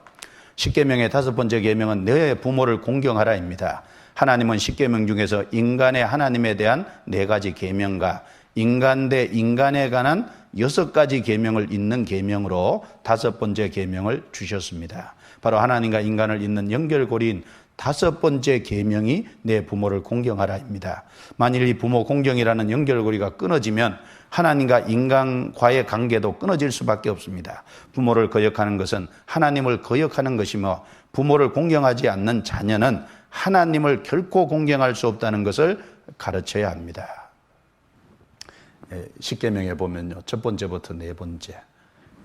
십계명의 5번째 계명은 내 부모를 공경하라입니다. 하나님은 십계명 중에서 인간의 하나님에 대한 4가지 계명과 인간 대 인간에 관한 6가지 계명을 잇는 계명으로 5번째 계명을 주셨습니다. 바로 하나님과 인간을 잇는 연결고리인 5번째 계명이 내 부모를 공경하라입니다. 만일 이 부모 공경이라는 연결고리가 끊어지면 하나님과 인간과의 관계도 끊어질 수밖에 없습니다. 부모를 거역하는 것은 하나님을 거역하는 것이며, 부모를 공경하지 않는 자녀는 하나님을 결코 공경할 수 없다는 것을 가르쳐야 합니다. 십계명에 보면요, 첫 번째부터 4번째,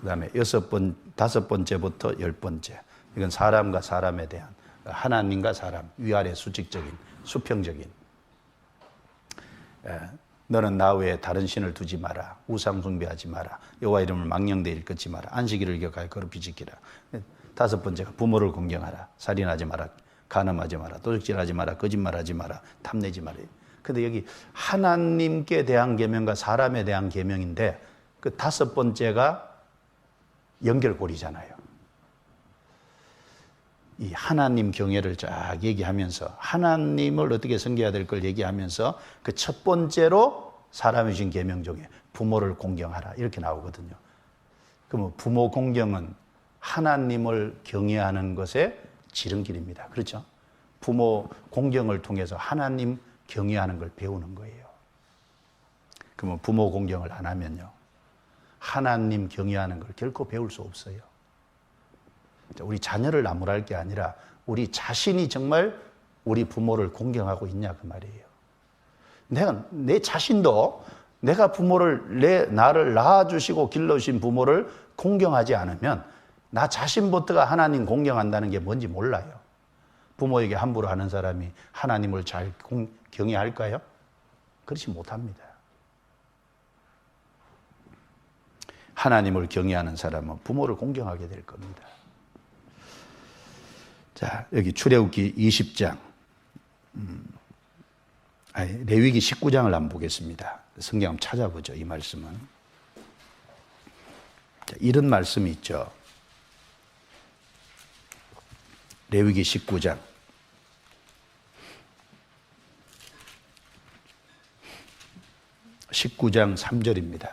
그 다음에 5번째부터 10번째. 이건 사람과 사람에 대한, 하나님과 사람, 위아래 수직적인, 수평적인. 너는 나 외에 다른 신을 두지 마라. 우상 숭배하지 마라. 여호와 이름을 망령되이 일컫지 마라. 안식일을 기억하여 거룩히 지키라. 5번째가 부모를 공경하라. 살인하지 마라. 간음하지 마라. 도적질하지 마라. 거짓말하지 마라. 탐내지 마라. 근데 여기 하나님께 대한 계명과 사람에 대한 계명인데, 그 5번째가 연결고리잖아요. 이 하나님 경외를 쫙 얘기하면서 하나님을 어떻게 섬겨야 될 걸 얘기하면서 그 첫 번째로 사람이 주신 계명 중에 부모를 공경하라 이렇게 나오거든요. 그러면 부모 공경은 하나님을 경외하는 것의 지름길입니다. 그렇죠? 부모 공경을 통해서 하나님 경외하는 걸 배우는 거예요. 그러면 부모 공경을 안 하면요, 하나님 경외하는 걸 결코 배울 수 없어요. 우리 자녀를 나무랄 게 아니라 우리 자신이 정말 우리 부모를 공경하고 있냐 그 말이에요. 내 자신도 내가 나를 낳아주시고 길러주신 부모를 공경하지 않으면 나 자신부터가 하나님 공경한다는 게 뭔지 몰라요. 부모에게 함부로 하는 사람이 하나님을 잘 경외할까요? 그렇지 못합니다. 하나님을 경외하는 사람은 부모를 공경하게 될 겁니다. 자, 여기 출애굽기 20장, 레위기 19장을 한번 보겠습니다. 성경 한번 찾아보죠, 이 말씀은. 자, 이런 말씀이 있죠. 레위기 19장. 19장 3절입니다.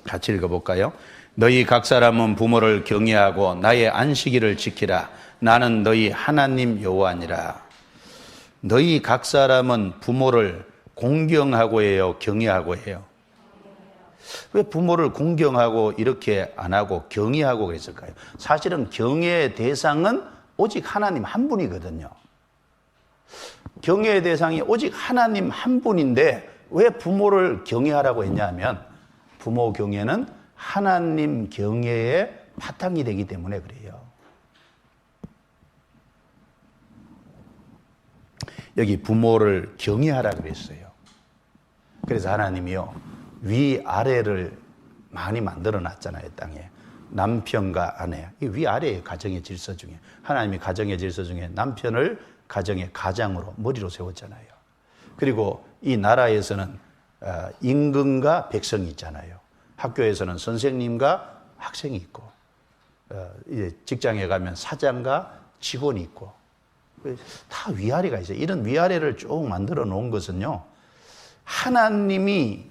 같이 읽어볼까요? 너희 각 사람은 부모를 경외하고 나의 안식일을 지키라. 나는 너희 하나님 여호와니라. 너희 각 사람은 부모를 공경하고 해요, 경외하고 해요? 왜 부모를 공경하고 이렇게 안 하고 경외하고 그랬을까요? 사실은 경외의 대상은 오직 하나님 한 분이거든요. 경외의 대상이 오직 하나님 한 분인데 왜 부모를 경외하라고 했냐면 부모 경외는 하나님 경외의 바탕이 되기 때문에 그래요. 여기 부모를 경외하라 그랬어요. 그래서 하나님이요, 위아래를 많이 만들어 놨잖아요, 땅에. 남편과 아내, 이 위아래의 가정의 질서 중에, 하나님이 가정의 질서 중에 남편을 가정의 가장으로, 머리로 세웠잖아요. 그리고 이 나라에서는 임금과 백성이 있잖아요. 학교에서는 선생님과 학생이 있고, 이제 직장에 가면 사장과 직원이 있고, 다 위아래가 있어요. 이런 위아래를 쭉 만들어 놓은 것은요, 하나님이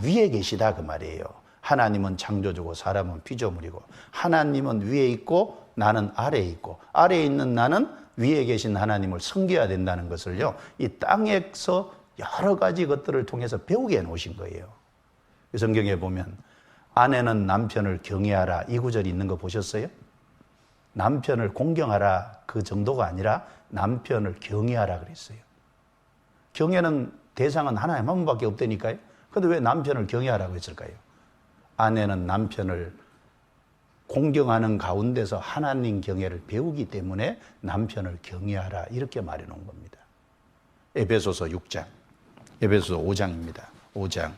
위에 계시다 그 말이에요. 하나님은 창조주고 사람은 피조물이고, 하나님은 위에 있고 나는 아래에 있고, 아래에 있는 나는 위에 계신 하나님을 섬겨야 된다는 것을요, 이 땅에서 여러 가지 것들을 통해서 배우게 해놓으신 거예요. 성경에 보면 아내는 남편을 경외하라 이 구절이 있는 거 보셨어요? 남편을 공경하라 그 정도가 아니라 남편을 경외하라 그랬어요. 경외는 대상은 하나님 한 분밖에 없다니까요. 그런데 왜 남편을 경외하라고 했을까요? 아내는 남편을 공경하는 가운데서 하나님 경외를 배우기 때문에 남편을 경외하라 이렇게 말해 놓은 겁니다. 에베소서 6장, 에베소서 5장입니다. 5장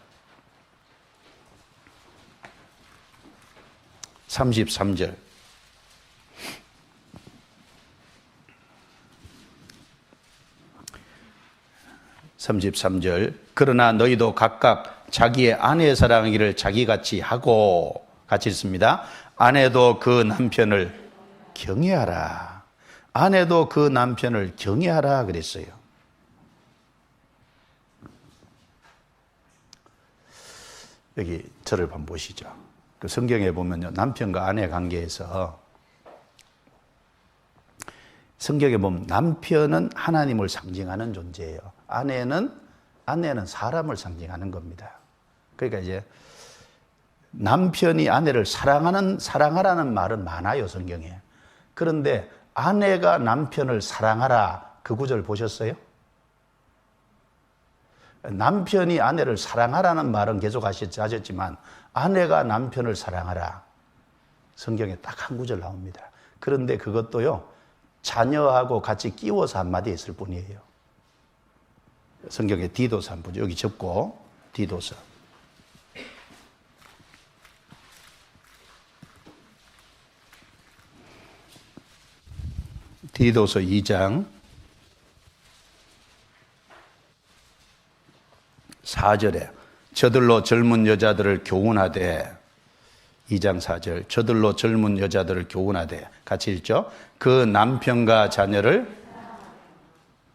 33절. 그러나 너희도 각각 자기의 아내 사랑하기를 자기같이 하고, 같이 읽습니다. 아내도 그 남편을 경외하라. 아내도 그 남편을 경외하라 그랬어요. 여기 저를 한번 보시죠. 그 성경에 보면요, 남편과 아내 관계에서 성경에 보면 남편은 하나님을 상징하는 존재예요. 아내는 사람을 상징하는 겁니다. 그러니까 이제 남편이 아내를 사랑하라는 말은 많아요, 성경에. 그런데 아내가 남편을 사랑하라 그 구절 보셨어요? 남편이 아내를 사랑하라는 말은 계속 하셨지만 아내가 남편을 사랑하라 성경에 딱 한 구절 나옵니다. 그런데 그것도요, 자녀하고 같이 끼워서 한마디 했을 뿐이에요. 성경에 디도서 한번 보죠. 여기 접고 디도서. 디도서 2장 4절에 저들로 젊은 여자들을 교훈하되 2장 4절. 저들로 젊은 여자들을 교훈하되, 같이 읽죠. 그 남편과 자녀를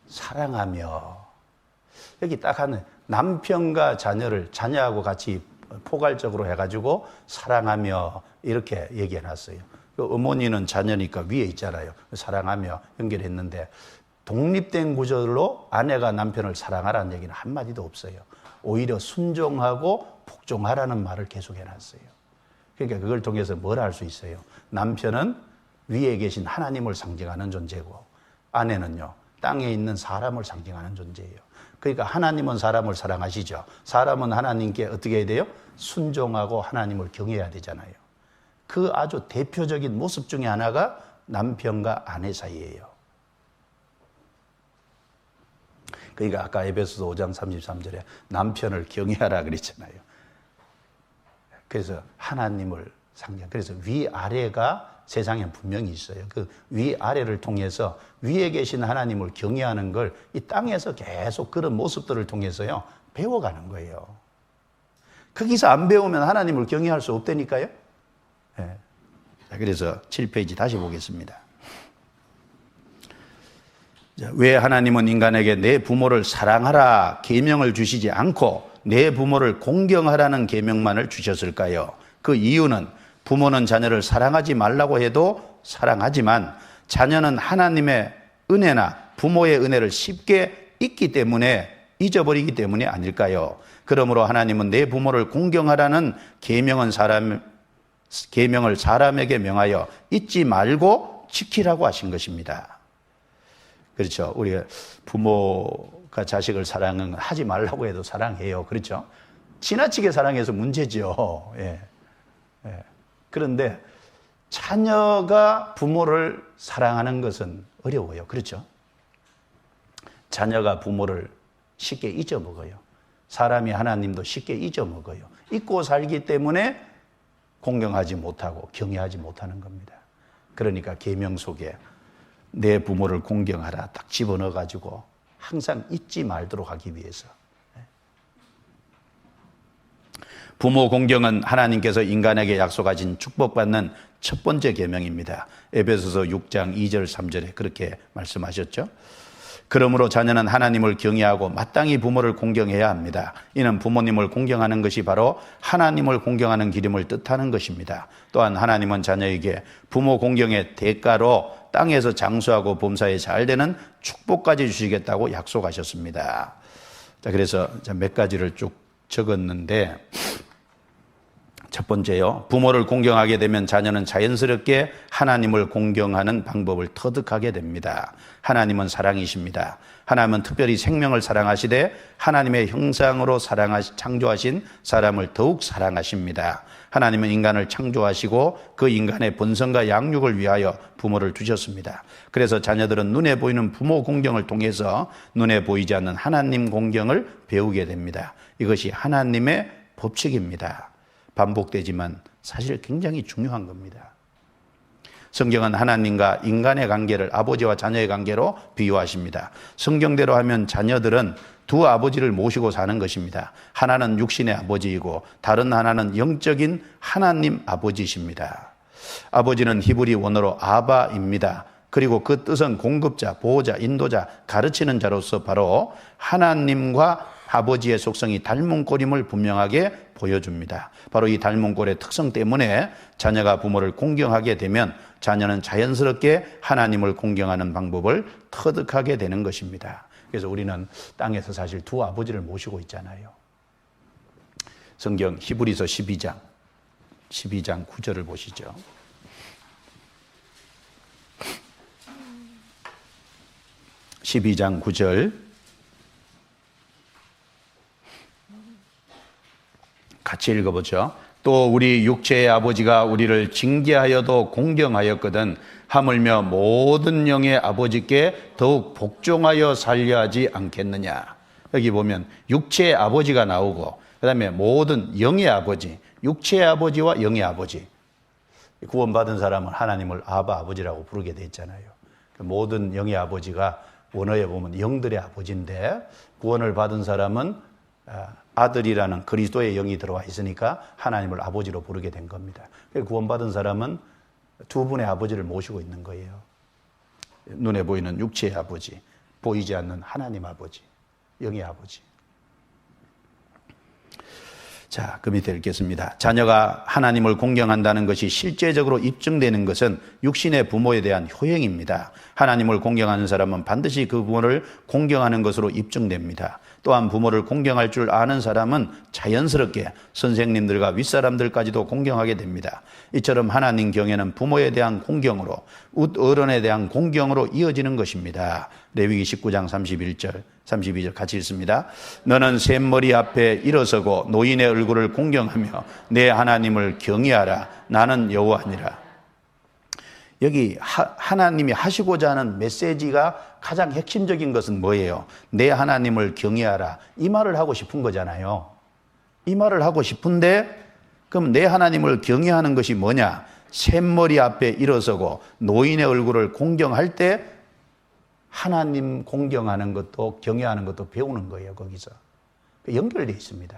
사랑하며. 여기 딱 하는 남편과 자녀를, 자녀하고 같이 포괄적으로 해가지고 사랑하며 이렇게 얘기해놨어요. 어머니는 자녀니까 위에 있잖아요. 사랑하며 연결했는데, 독립된 구절로 아내가 남편을 사랑하라는 얘기는 한마디도 없어요. 오히려 순종하고 복종하라는 말을 계속 해놨어요. 그러니까 그걸 통해서 뭘 할 수 있어요? 남편은 위에 계신 하나님을 상징하는 존재고, 아내는요, 땅에 있는 사람을 상징하는 존재예요. 그러니까 하나님은 사람을 사랑하시죠. 사람은 하나님께 어떻게 해야 돼요? 순종하고 하나님을 경외해야 되잖아요. 그 아주 대표적인 모습 중에 하나가 남편과 아내 사이예요. 그러니까 아까 에베소서 5장 33절에 남편을 경외하라 그랬잖아요. 그래서 하나님을 상징. 그래서 위아래가 세상에 분명히 있어요. 그 위아래를 통해서 위에 계신 하나님을 경외하는 걸 이 땅에서 계속 그런 모습들을 통해서요 배워가는 거예요. 거기서 안 배우면 하나님을 경외할 수 없다니까요. 네. 자, 그래서 7페이지 다시 보겠습니다. 자, 왜 하나님은 인간에게 내 부모를 사랑하라 계명을 주시지 않고 내 부모를 공경하라는 계명만을 주셨을까요? 그 이유는 부모는 자녀를 사랑하지 말라고 해도 사랑하지만 자녀는 하나님의 은혜나 부모의 은혜를 쉽게 잊기 때문에 잊어버리기 때문이 아닐까요? 그러므로 하나님은 내 부모를 공경하라는 계명을 사람에게 명하여 잊지 말고 지키라고 하신 것입니다. 그렇죠. 우리가 부모가 자식을 사랑은 하지 말라고 해도 사랑해요. 그렇죠. 지나치게 사랑해서 문제죠. 예. 예. 그런데 자녀가 부모를 사랑하는 것은 어려워요. 그렇죠. 자녀가 부모를 쉽게 잊어먹어요. 사람이 하나님도 쉽게 잊어먹어요. 잊고 살기 때문에 공경하지 못하고 경외하지 못하는 겁니다. 그러니까 계명 속에 내 부모를 공경하라 딱 집어넣어가지고 항상 잊지 말도록 하기 위해서. 부모 공경은 하나님께서 인간에게 약속하신 축복받는 첫 번째 계명입니다. 에베소서 6장 2절 3절에 그렇게 말씀하셨죠. 그러므로 자녀는 하나님을 경외하고 마땅히 부모를 공경해야 합니다. 이는 부모님을 공경하는 것이 바로 하나님을 공경하는 기름을 뜻하는 것입니다. 또한 하나님은 자녀에게 부모 공경의 대가로 땅에서 장수하고 범사에 잘 되는 축복까지 주시겠다고 약속하셨습니다. 자, 그래서 몇 가지를 쭉 적었는데, 첫 번째요. 부모를 공경하게 되면 자녀는 자연스럽게 하나님을 공경하는 방법을 터득하게 됩니다. 하나님은 사랑이십니다. 하나님은 특별히 생명을 사랑하시되 하나님의 형상으로 창조하신 사람을 더욱 사랑하십니다. 하나님은 인간을 창조하시고 그 인간의 본성과 양육을 위하여 부모를 두셨습니다. 그래서 자녀들은 눈에 보이는 부모 공경을 통해서 눈에 보이지 않는 하나님 공경을 배우게 됩니다. 이것이 하나님의 법칙입니다. 반복되지만 사실 굉장히 중요한 겁니다. 성경은 하나님과 인간의 관계를 아버지와 자녀의 관계로 비유하십니다. 성경대로 하면 자녀들은 두 아버지를 모시고 사는 것입니다. 하나는 육신의 아버지이고 다른 하나는 영적인 하나님 아버지이십니다. 아버지는 히브리 원어로 아바입니다. 그리고 그 뜻은 공급자, 보호자, 인도자, 가르치는 자로서 바로 하나님과 아버지의 속성이 닮은 꼴임을 분명하게 보여줍니다. 바로 이 닮은 꼴의 특성 때문에 자녀가 부모를 공경하게 되면 자녀는 자연스럽게 하나님을 공경하는 방법을 터득하게 되는 것입니다. 그래서 우리는 땅에서 사실 두 아버지를 모시고 있잖아요. 성경 히브리서 12장 9절을 보시죠. (12장 9절) 같이 읽어보죠. 또 우리 육체의 아버지가 우리를 징계하여도 공경하였거든 하물며 모든 영의 아버지께 더욱 복종하여 살려 하지 않겠느냐. 여기 보면 육체의 아버지가 나오고 그 다음에 모든 영의 아버지, 육체의 아버지와 영의 아버지. 구원받은 사람은 하나님을 아바 아버지라고 부르게 돼 있잖아요. 모든 영의 아버지가 원어에 보면 영들의 아버지인데 구원을 받은 사람은 아들이라는 그리스도의 영이 들어와 있으니까 하나님을 아버지로 부르게 된 겁니다. 구원받은 사람은 두 분의 아버지를 모시고 있는 거예요. 눈에 보이는 육체의 아버지, 보이지 않는 하나님 아버지, 영의 아버지. 자, 그 밑에 읽겠습니다. 자녀가 하나님을 공경한다는 것이 실제적으로 입증되는 것은 육신의 부모에 대한 효행입니다. 하나님을 공경하는 사람은 반드시 그 부모를 공경하는 것으로 입증됩니다. 또한 부모를 공경할 줄 아는 사람은 자연스럽게 선생님들과 윗사람들까지도 공경하게 됩니다. 이처럼 하나님 경외는 부모에 대한 공경으로, 어른에 대한 공경으로 이어지는 것입니다. 레위기 19장 31절, 32절 같이 읽습니다. 너는 샘머리 앞에 일어서고 노인의 얼굴을 공경하며 내 하나님을 경외하라. 나는 여호와니라. 여기 하나님이 하시고자 하는 메시지가 가장 핵심적인 것은 뭐예요? 내 하나님을 경외하라. 이 말을 하고 싶은 거잖아요. 이 말을 하고 싶은데 그럼 내 하나님을 경외하는 것이 뭐냐? 샘머리 앞에 일어서고 노인의 얼굴을 공경할 때 하나님 공경하는 것도 경외하는 것도 배우는 거예요. 거기서 연결되어 있습니다.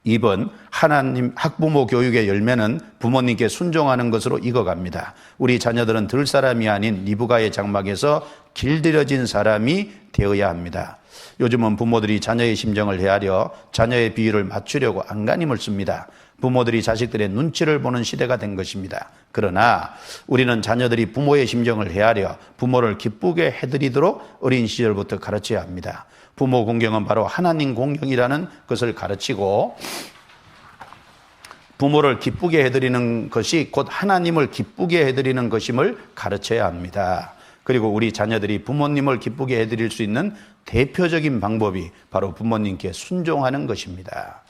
2번, 하나님 학부모 교육의 열매는 부모님께 순종하는 것으로 익어갑니다. 우리 자녀들은 들 사람이 아닌 리브가의 장막에서 길들여진 사람이 되어야 합니다. 요즘은 부모들이 자녀의 심정을 헤아려 자녀의 비율을 맞추려고 안간힘을 씁니다. 부모들이 자식들의 눈치를 보는 시대가 된 것입니다. 그러나 우리는 자녀들이 부모의 심정을 헤아려 부모를 기쁘게 해드리도록 어린 시절부터 가르쳐야 합니다. 부모 공경은 바로 하나님 공경이라는 것을 가르치고 부모를 기쁘게 해드리는 것이 곧 하나님을 기쁘게 해드리는 것임을 가르쳐야 합니다. 그리고 우리 자녀들이 부모님을 기쁘게 해드릴 수 있는 대표적인 방법이 바로 부모님께 순종하는 것입니다.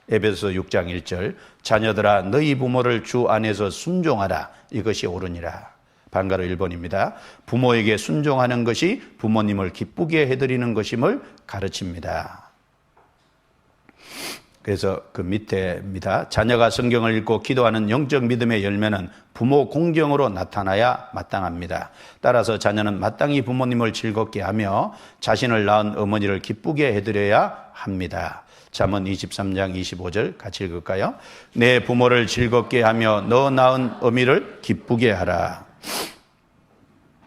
에베소서 6장 1절, 자녀들아 너희 부모를 주 안에서 순종하라. 이것이 옳으니라. 반가로 1번입니다. 부모에게 순종하는 것이 부모님을 기쁘게 해드리는 것임을 가르칩니다. 그래서 그 밑에입니다. 자녀가 성경을 읽고 기도하는 영적 믿음의 열매는 부모 공경으로 나타나야 마땅합니다. 따라서 자녀는 마땅히 부모님을 즐겁게 하며 자신을 낳은 어머니를 기쁘게 해드려야 합니다. 잠언 23장 25절 같이 읽을까요? 내 부모를 즐겁게 하며 너 낳은 어미를 기쁘게 하라.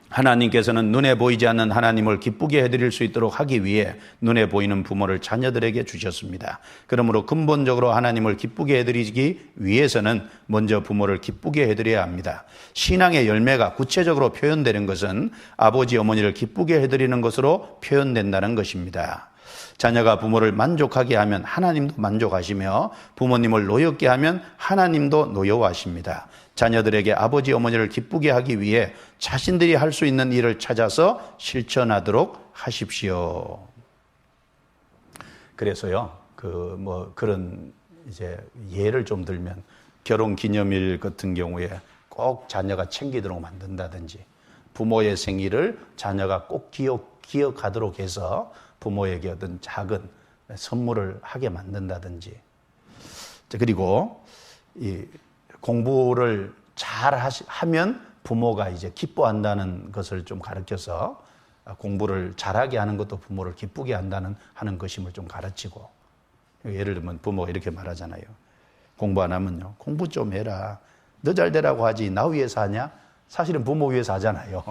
하나님께서는 눈에 보이지 않는 하나님을 기쁘게 해드릴 수 있도록 하기 위해 눈에 보이는 부모를 자녀들에게 주셨습니다. 그러므로 근본적으로 하나님을 기쁘게 해드리기 위해서는 먼저 부모를 기쁘게 해드려야 합니다. 신앙의 열매가 구체적으로 표현되는 것은 아버지 어머니를 기쁘게 해드리는 것으로 표현된다는 것입니다. 자녀가 부모를 만족하게 하면 하나님도 만족하시며 부모님을 노엽게 하면 하나님도 노여워하십니다. 자녀들에게 아버지 어머니를 기쁘게 하기 위해 자신들이 할 수 있는 일을 찾아서 실천하도록 하십시오. 그래서요, 그런 이제 예를 좀 들면 결혼 기념일 같은 경우에 꼭 자녀가 챙기도록 만든다든지 부모의 생일을 자녀가 꼭 기억하도록 해서 부모에게 어떤 작은 선물을 하게 만든다든지, 그리고 이 공부를 잘 하면 부모가 이제 기뻐한다는 것을 좀 가르쳐서 공부를 잘하게 하는 것도 부모를 기쁘게 하는 것임을 좀 가르치고, 예를 들면 부모가 이렇게 말하잖아요. 공부 안 하면요, 공부 좀 해라. 너 잘 되라고 하지 나 위해서 하냐? 사실은 부모 위해서 하잖아요.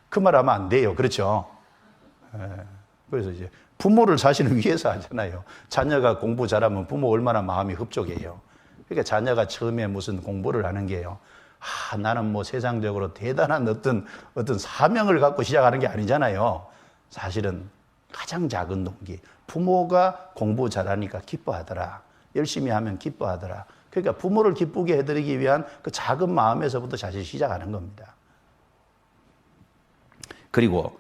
그 말 하면 안 돼요. 그렇죠? 그래서 이제 부모를 사실은 위해서 하잖아요. 자녀가 공부 잘하면 부모 얼마나 마음이 흡족해요. 그러니까 자녀가 처음에 무슨 공부를 하는 게요, 나는 뭐 세상적으로 대단한 어떤 사명을 갖고 시작하는 게 아니잖아요. 사실은 가장 작은 동기, 부모가 공부 잘하니까 기뻐하더라, 열심히 하면 기뻐하더라. 그러니까 부모를 기쁘게 해드리기 위한 그 작은 마음에서부터 사실 시작하는 겁니다. 그리고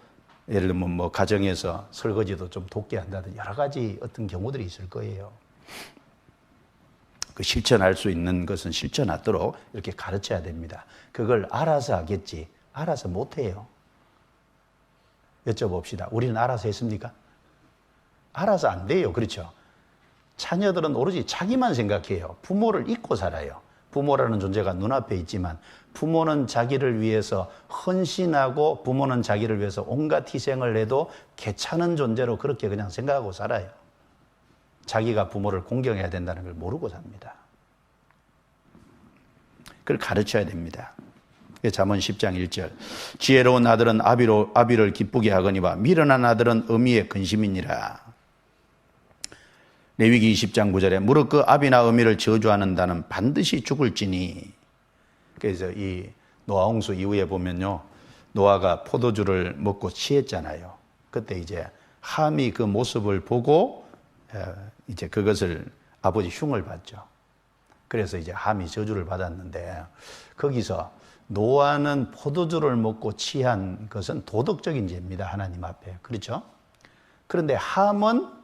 예를 들면 뭐 가정에서 설거지도 좀 돕게 한다든지 여러 가지 어떤 경우들이 있을 거예요. 그 실천할 수 있는 것은 실천하도록 이렇게 가르쳐야 됩니다. 그걸 알아서 하겠지 알아서 못해요. 여쭤봅시다. 우리는 알아서 했습니까? 알아서 안 돼요. 그렇죠? 자녀들은 오로지 자기만 생각해요. 부모를 잊고 살아요. 부모라는 존재가 눈앞에 있지만 부모는 자기를 위해서 헌신하고 부모는 자기를 위해서 온갖 희생을 해도 괜찮은 존재로 그렇게 그냥 생각하고 살아요. 자기가 부모를 공경해야 된다는 걸 모르고 삽니다. 그걸 가르쳐야 됩니다. 잠언 10장 1절. 지혜로운 아들은 아비를 기쁘게 하거니와 미련한 아들은 어미의 근심이니라. 레위기 20장 9절에 무릇 그 아비나 어미를 저주하는 자는 반드시 죽을지니. 그래서 이 노아 홍수 이후에 보면요, 노아가 포도주를 먹고 취했잖아요. 그때 이제 함이 그 모습을 보고 이제 그것을 아버지 흉을 받죠. 그래서 이제 함이 저주를 받았는데, 거기서 노아는 포도주를 먹고 취한 것은 도덕적인 죄입니다, 하나님 앞에. 그렇죠? 그런데 함은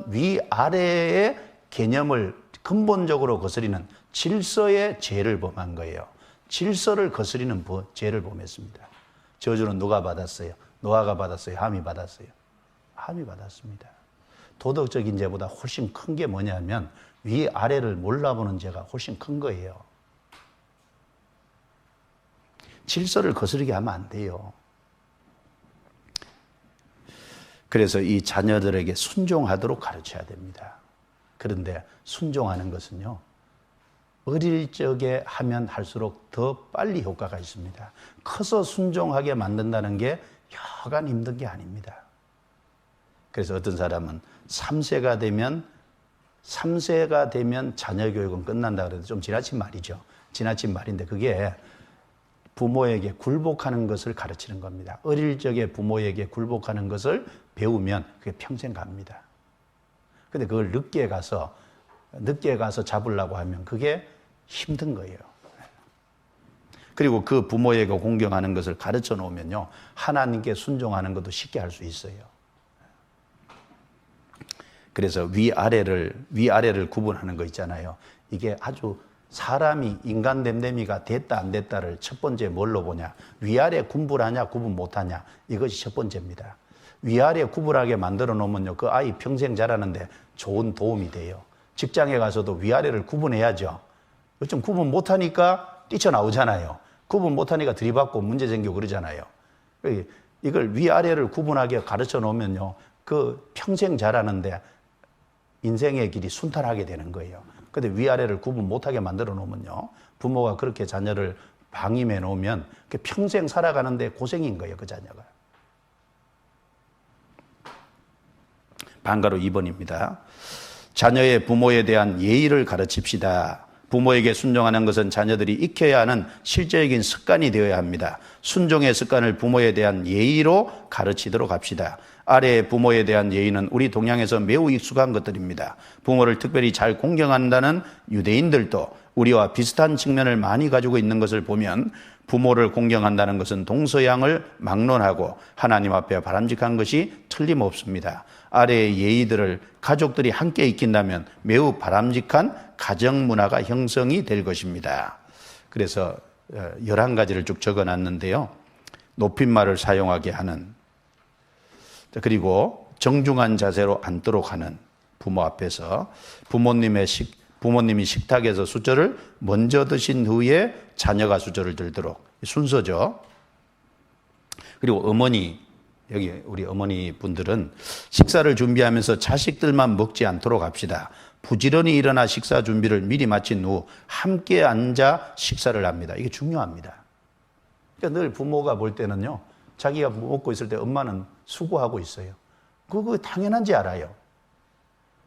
위아래의 개념을 근본적으로 거스리는 질서의 죄를 범한 거예요. 질서를 거스리는 죄를 범했습니다. 저주는 누가 받았어요? 노아가 받았어요? 함이 받았어요? 함이 받았습니다. 도덕적인 죄보다 훨씬 큰 게 뭐냐면 위아래를 몰라보는 죄가 훨씬 큰 거예요. 질서를 거스르게 하면 안 돼요. 그래서 이 자녀들에게 순종하도록 가르쳐야 됩니다. 그런데 순종하는 것은요, 어릴 적에 하면 할수록 더 빨리 효과가 있습니다. 커서 순종하게 만든다는 게 여간 힘든 게 아닙니다. 그래서 어떤 사람은 3세가 되면 자녀 교육은 끝난다 그래도 좀 지나친 말이죠. 지나친 말인데 그게 부모에게 굴복하는 것을 가르치는 겁니다. 어릴 적에 부모에게 굴복하는 것을 배우면 그게 평생 갑니다. 근데 그걸 늦게 가서 잡으려고 하면 그게 힘든 거예요. 그리고 그 부모에게 공경하는 것을 가르쳐 놓으면요, 하나님께 순종하는 것도 쉽게 할 수 있어요. 그래서 위아래를 구분하는 거 있잖아요. 이게 아주 사람이 인간 됨됨이가 됐다 안 됐다를 첫 번째 뭘로 보냐? 위아래 구분하냐 구분 못하냐, 이것이 첫 번째입니다. 위아래 구분하게 만들어 놓으면요, 그 아이 평생 자라는데 좋은 도움이 돼요. 직장에 가서도 위아래를 구분해야죠. 좀 구분 못하니까 뛰쳐나오잖아요. 구분 못하니까 들이받고 문제 생기고 그러잖아요. 이걸 위아래를 구분하게 가르쳐 놓으면요, 그 평생 자라는데 인생의 길이 순탄하게 되는 거예요. 근데 위아래를 구분 못하게 만들어 놓으면요, 부모가 그렇게 자녀를 방임해 놓으면 평생 살아가는데 고생인 거예요, 그 자녀가. 방가로 2번입니다. 자녀의 부모에 대한 예의를 가르칩시다. 부모에게 순종하는 것은 자녀들이 익혀야 하는 실제적인 습관이 되어야 합니다. 순종의 습관을 부모에 대한 예의로 가르치도록 합시다. 아래의 부모에 대한 예의는 우리 동양에서 매우 익숙한 것들입니다. 부모를 특별히 잘 공경한다는 유대인들도 우리와 비슷한 측면을 많이 가지고 있는 것을 보면 부모를 공경한다는 것은 동서양을 막론하고 하나님 앞에 바람직한 것이 틀림없습니다. 아래의 예의들을 가족들이 함께 익힌다면 매우 바람직한 가정 문화가 형성이 될 것입니다. 그래서 11가지를 쭉 적어놨는데요. 높임말을 사용하게 하는, 그리고 정중한 자세로 앉도록 하는, 부모 앞에서 부모님이 식탁에서 수저를 먼저 드신 후에 자녀가 수저를 들도록, 순서죠. 그리고 여기 우리 어머니 분들은 식사를 준비하면서 자식들만 먹지 않도록 합시다. 부지런히 일어나 식사 준비를 미리 마친 후 함께 앉아 식사를 합니다. 이게 중요합니다. 그러니까 늘 부모가 볼 때는요, 자기가 먹고 있을 때 엄마는 수고하고 있어요. 그거 당연한지 알아요.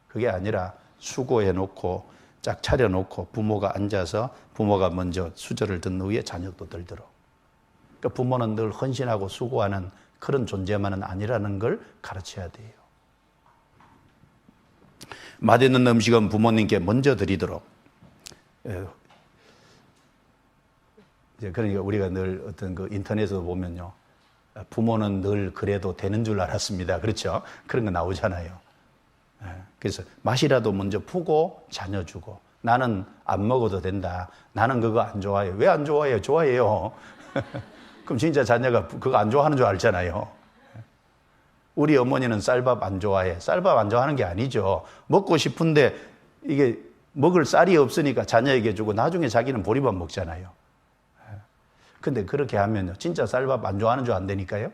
그게 아니라 수고해놓고 짝 차려놓고 부모가 앉아서 부모가 먼저 수저를 든 후에 자녀도 들도록. 그러니까 부모는 늘 헌신하고 수고하는 그런 존재만은 아니라는 걸 가르쳐야 돼요. 맛있는 음식은 부모님께 먼저 드리도록. 그러니까 우리가 늘 어떤 그 인터넷에서 보면요, 부모는 늘 그래도 되는 줄 알았습니다. 그렇죠? 그런 거 나오잖아요. 그래서 맛이라도 먼저 푸고 자녀 주고, 나는 안 먹어도 된다. 나는 그거 안 좋아해요. 왜 안 좋아해요? 좋아해요. 그럼 진짜 자녀가 그거 안 좋아하는 줄 알잖아요. 우리 어머니는 쌀밥 안 좋아해. 쌀밥 안 좋아하는 게 아니죠. 먹고 싶은데 이게 먹을 쌀이 없으니까 자녀에게 주고 나중에 자기는 보리밥 먹잖아요. 근데 그렇게 하면요, 진짜 쌀밥 안 좋아하는 줄 안 되니까요.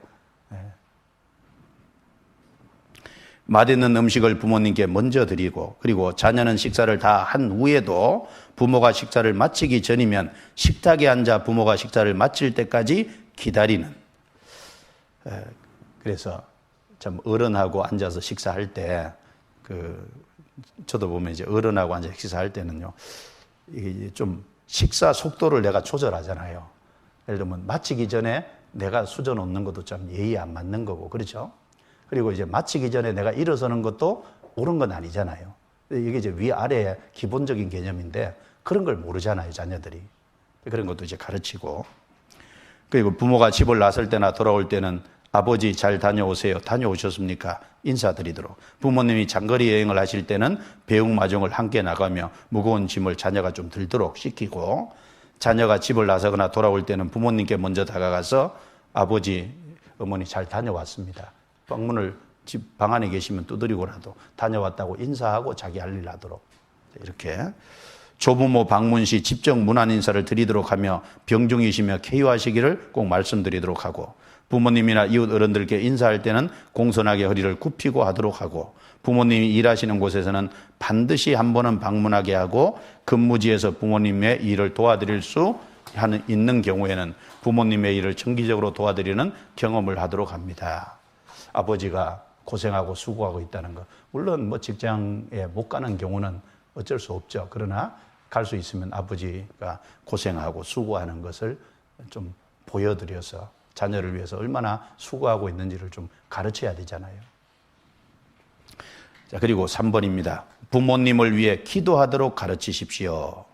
맛있는 음식을 부모님께 먼저 드리고, 그리고 자녀는 식사를 다 한 후에도 부모가 식사를 마치기 전이면 식탁에 앉아 부모가 식사를 마칠 때까지 기다리는. 그래서 참 어른하고 앉아서 식사할 때, 저도 보면 이제 어른하고 앉아서 식사할 때는요, 이게 좀 식사 속도를 내가 조절하잖아요. 예를 들면 마치기 전에 내가 수저 놓는 것도 참 예의 안 맞는 거고, 그렇죠? 그리고 이제 마치기 전에 내가 일어서는 것도 옳은 건 아니잖아요. 이게 이제 위아래의 기본적인 개념인데 그런 걸 모르잖아요, 자녀들이. 그런 것도 이제 가르치고. 그리고 부모가 집을 나설 때나 돌아올 때는 아버지 잘 다녀오세요. 다녀오셨습니까? 인사드리도록. 부모님이 장거리 여행을 하실 때는 배웅마중을 함께 나가며 무거운 짐을 자녀가 좀 들도록 시키고, 자녀가 집을 나서거나 돌아올 때는 부모님께 먼저 다가가서 아버지, 어머니 잘 다녀왔습니다. 방문을 집 방 안에 계시면 두드리고라도 다녀왔다고 인사하고 자기 할 일 하도록. 이렇게 조부모 방문 시 직접 문안 인사를 드리도록 하며 병중이시며 쾌유하시기를 꼭 말씀드리도록 하고, 부모님이나 이웃 어른들께 인사할 때는 공손하게 허리를 굽히고 하도록 하고, 부모님이 일하시는 곳에서는 반드시 한 번은 방문하게 하고, 근무지에서 부모님의 일을 도와드릴 수 있는 경우에는 부모님의 일을 정기적으로 도와드리는 경험을 하도록 합니다. 아버지가 고생하고 수고하고 있다는 것. 물론 뭐 직장에 못 가는 경우는 어쩔 수 없죠. 그러나 갈 수 있으면 아버지가 고생하고 수고하는 것을 좀 보여드려서 자녀를 위해서 얼마나 수고하고 있는지를 좀 가르쳐야 되잖아요. 자, 그리고 3번입니다. 부모님을 위해 기도하도록 가르치십시오.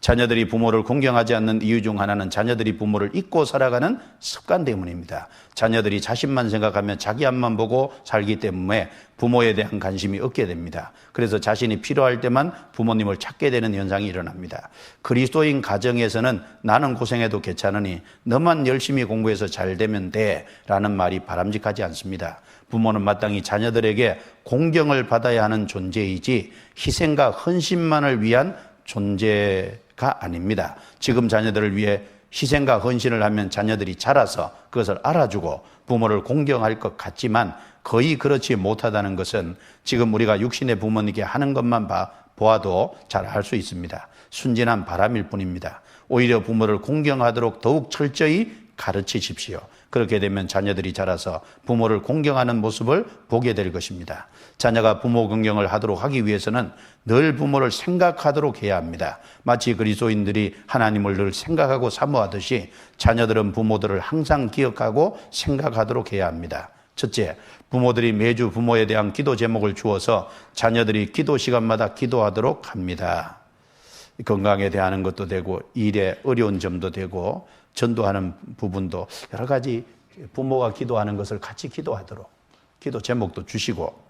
자녀들이 부모를 공경하지 않는 이유 중 하나는 자녀들이 부모를 잊고 살아가는 습관 때문입니다. 자녀들이 자신만 생각하며 자기 앞만 보고 살기 때문에 부모에 대한 관심이 없게 됩니다. 그래서 자신이 필요할 때만 부모님을 찾게 되는 현상이 일어납니다. 그리스도인 가정에서는 나는 고생해도 괜찮으니 너만 열심히 공부해서 잘 되면 돼 라는 말이 바람직하지 않습니다. 부모는 마땅히 자녀들에게 공경을 받아야 하는 존재이지 희생과 헌신만을 위한 존재가 아닙니다. 지금 자녀들을 위해 희생과 헌신을 하면 자녀들이 자라서 그것을 알아주고 부모를 공경할 것 같지만 거의 그렇지 못하다는 것은 지금 우리가 육신의 부모님께 하는 것만 보아도 잘 알 수 있습니다. 순진한 바람일 뿐입니다. 오히려 부모를 공경하도록 더욱 철저히 가르치십시오. 그렇게 되면 자녀들이 자라서 부모를 공경하는 모습을 보게 될 것입니다. 자녀가 부모 공경을 하도록 하기 위해서는 늘 부모를 생각하도록 해야 합니다. 마치 그리스도인들이 하나님을 늘 생각하고 사모하듯이 자녀들은 부모들을 항상 기억하고 생각하도록 해야 합니다. 첫째, 부모들이 매주 부모에 대한 기도 제목을 주어서 자녀들이 기도 시간마다 기도하도록 합니다. 건강에 대한 것도 되고 일에 어려운 점도 되고 전도하는 부분도 여러 가지 부모가 기도하는 것을 같이 기도하도록 기도 제목도 주시고,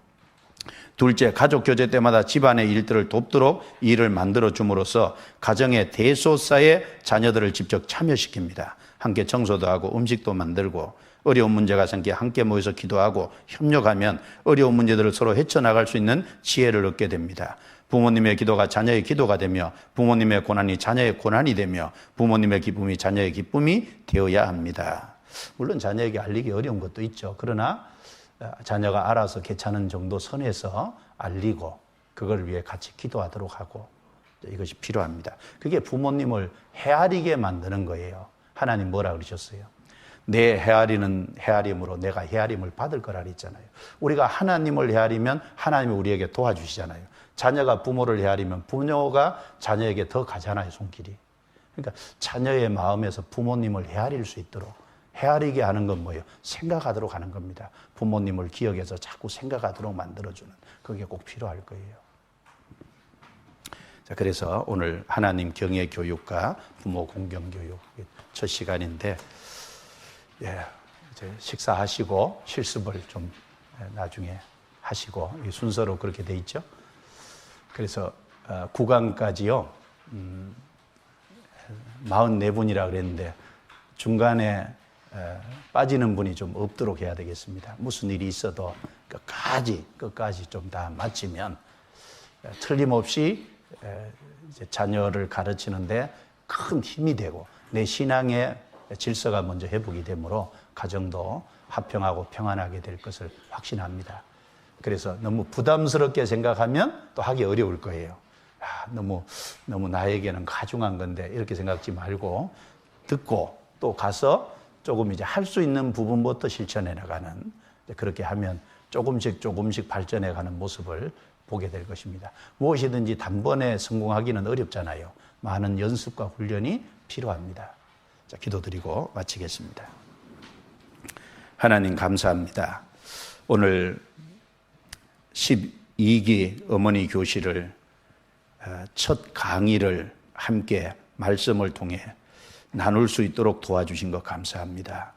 둘째, 가족 교제 때마다 집안의 일들을 돕도록 일을 만들어 줌으로써 가정의 대소사에 자녀들을 직접 참여시킵니다. 함께 청소도 하고 음식도 만들고 어려운 문제가 생겨 함께 모여서 기도하고 협력하면 어려운 문제들을 서로 헤쳐나갈 수 있는 지혜를 얻게 됩니다. 부모님의 기도가 자녀의 기도가 되며 부모님의 고난이 자녀의 고난이 되며 부모님의 기쁨이 자녀의 기쁨이 되어야 합니다. 물론 자녀에게 알리기 어려운 것도 있죠. 그러나 자녀가 알아서 괜찮은 정도 선에서 알리고 그걸 위해 같이 기도하도록 하고 이것이 필요합니다. 그게 부모님을 헤아리게 만드는 거예요. 하나님 뭐라 그러셨어요? 내 헤아림으로 내가 헤아림을 받을 거라 그랬잖아요. 우리가 하나님을 헤아리면 하나님이 우리에게 도와주시잖아요. 자녀가 부모를 헤아리면 부모가 자녀에게 더 가잖아요, 손길이. 그러니까 자녀의 마음에서 부모님을 헤아릴 수 있도록 헤아리게 하는 건 뭐예요? 생각하도록 하는 겁니다. 부모님을 기억해서 자꾸 생각하도록 만들어주는 그게 꼭 필요할 거예요. 자, 그래서 오늘 하나님 경외 교육과 부모 공경 교육 첫 시간인데, 이제 식사하시고 실습을 좀 나중에 하시고 이 순서로 그렇게 돼 있죠. 그래서 9강까지요 44분이라 그랬는데 중간에 빠지는 분이 좀 없도록 해야 되겠습니다. 무슨 일이 있어도 끝까지 좀 다 마치면 틀림없이 이제 자녀를 가르치는데 큰 힘이 되고 내 신앙의 질서가 먼저 회복이 되므로 가정도 화평하고 평안하게 될 것을 확신합니다. 그래서 너무 부담스럽게 생각하면 또 하기 어려울 거예요. 너무 나에게는 가중한 건데 이렇게 생각하지 말고 듣고 또 가서 조금 이제 할 수 있는 부분부터 실천해 나가는, 그렇게 하면 조금씩 발전해 가는 모습을 보게 될 것입니다. 무엇이든지 단번에 성공하기는 어렵잖아요. 많은 연습과 훈련이 필요합니다. 자, 기도드리고 마치겠습니다. 하나님 감사합니다. 오늘 12기 어머니 교실을 첫 강의를 함께 말씀을 통해 나눌 수 있도록 도와주신 것 감사합니다.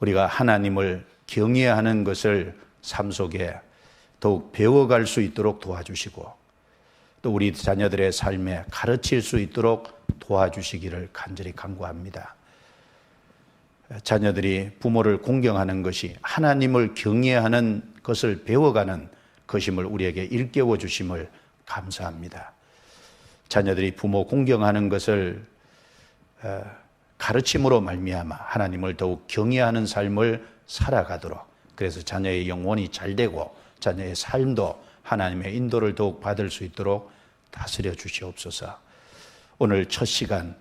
우리가 하나님을 경외하는 것을 삶 속에 더욱 배워갈 수 있도록 도와주시고 또 우리 자녀들의 삶에 가르칠 수 있도록 도와주시기를 간절히 간구합니다. 자녀들이 부모를 공경하는 것이 하나님을 경외하는 것을 배워가는 것임을 우리에게 일깨워 주심을 감사합니다. 자녀들이 부모 공경하는 것을 가르침으로 말미암아 하나님을 더욱 경외하는 삶을 살아가도록, 그래서 자녀의 영혼이 잘되고 자녀의 삶도 하나님의 인도를 더욱 받을 수 있도록 다스려 주시옵소서. 오늘 첫 시간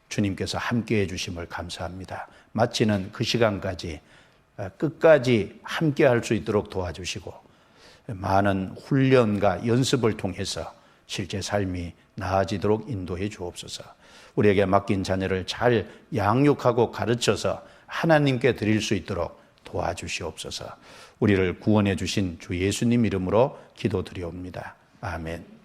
주님께서 함께해 주심을 감사합니다. 마치는 그 시간까지 끝까지 함께할 수 있도록 도와주시고 많은 훈련과 연습을 통해서 실제 삶이 나아지도록 인도해 주옵소서. 우리에게 맡긴 자녀를 잘 양육하고 가르쳐서 하나님께 드릴 수 있도록 도와주시옵소서. 우리를 구원해 주신 주 예수님 이름으로 기도드리옵니다. 아멘.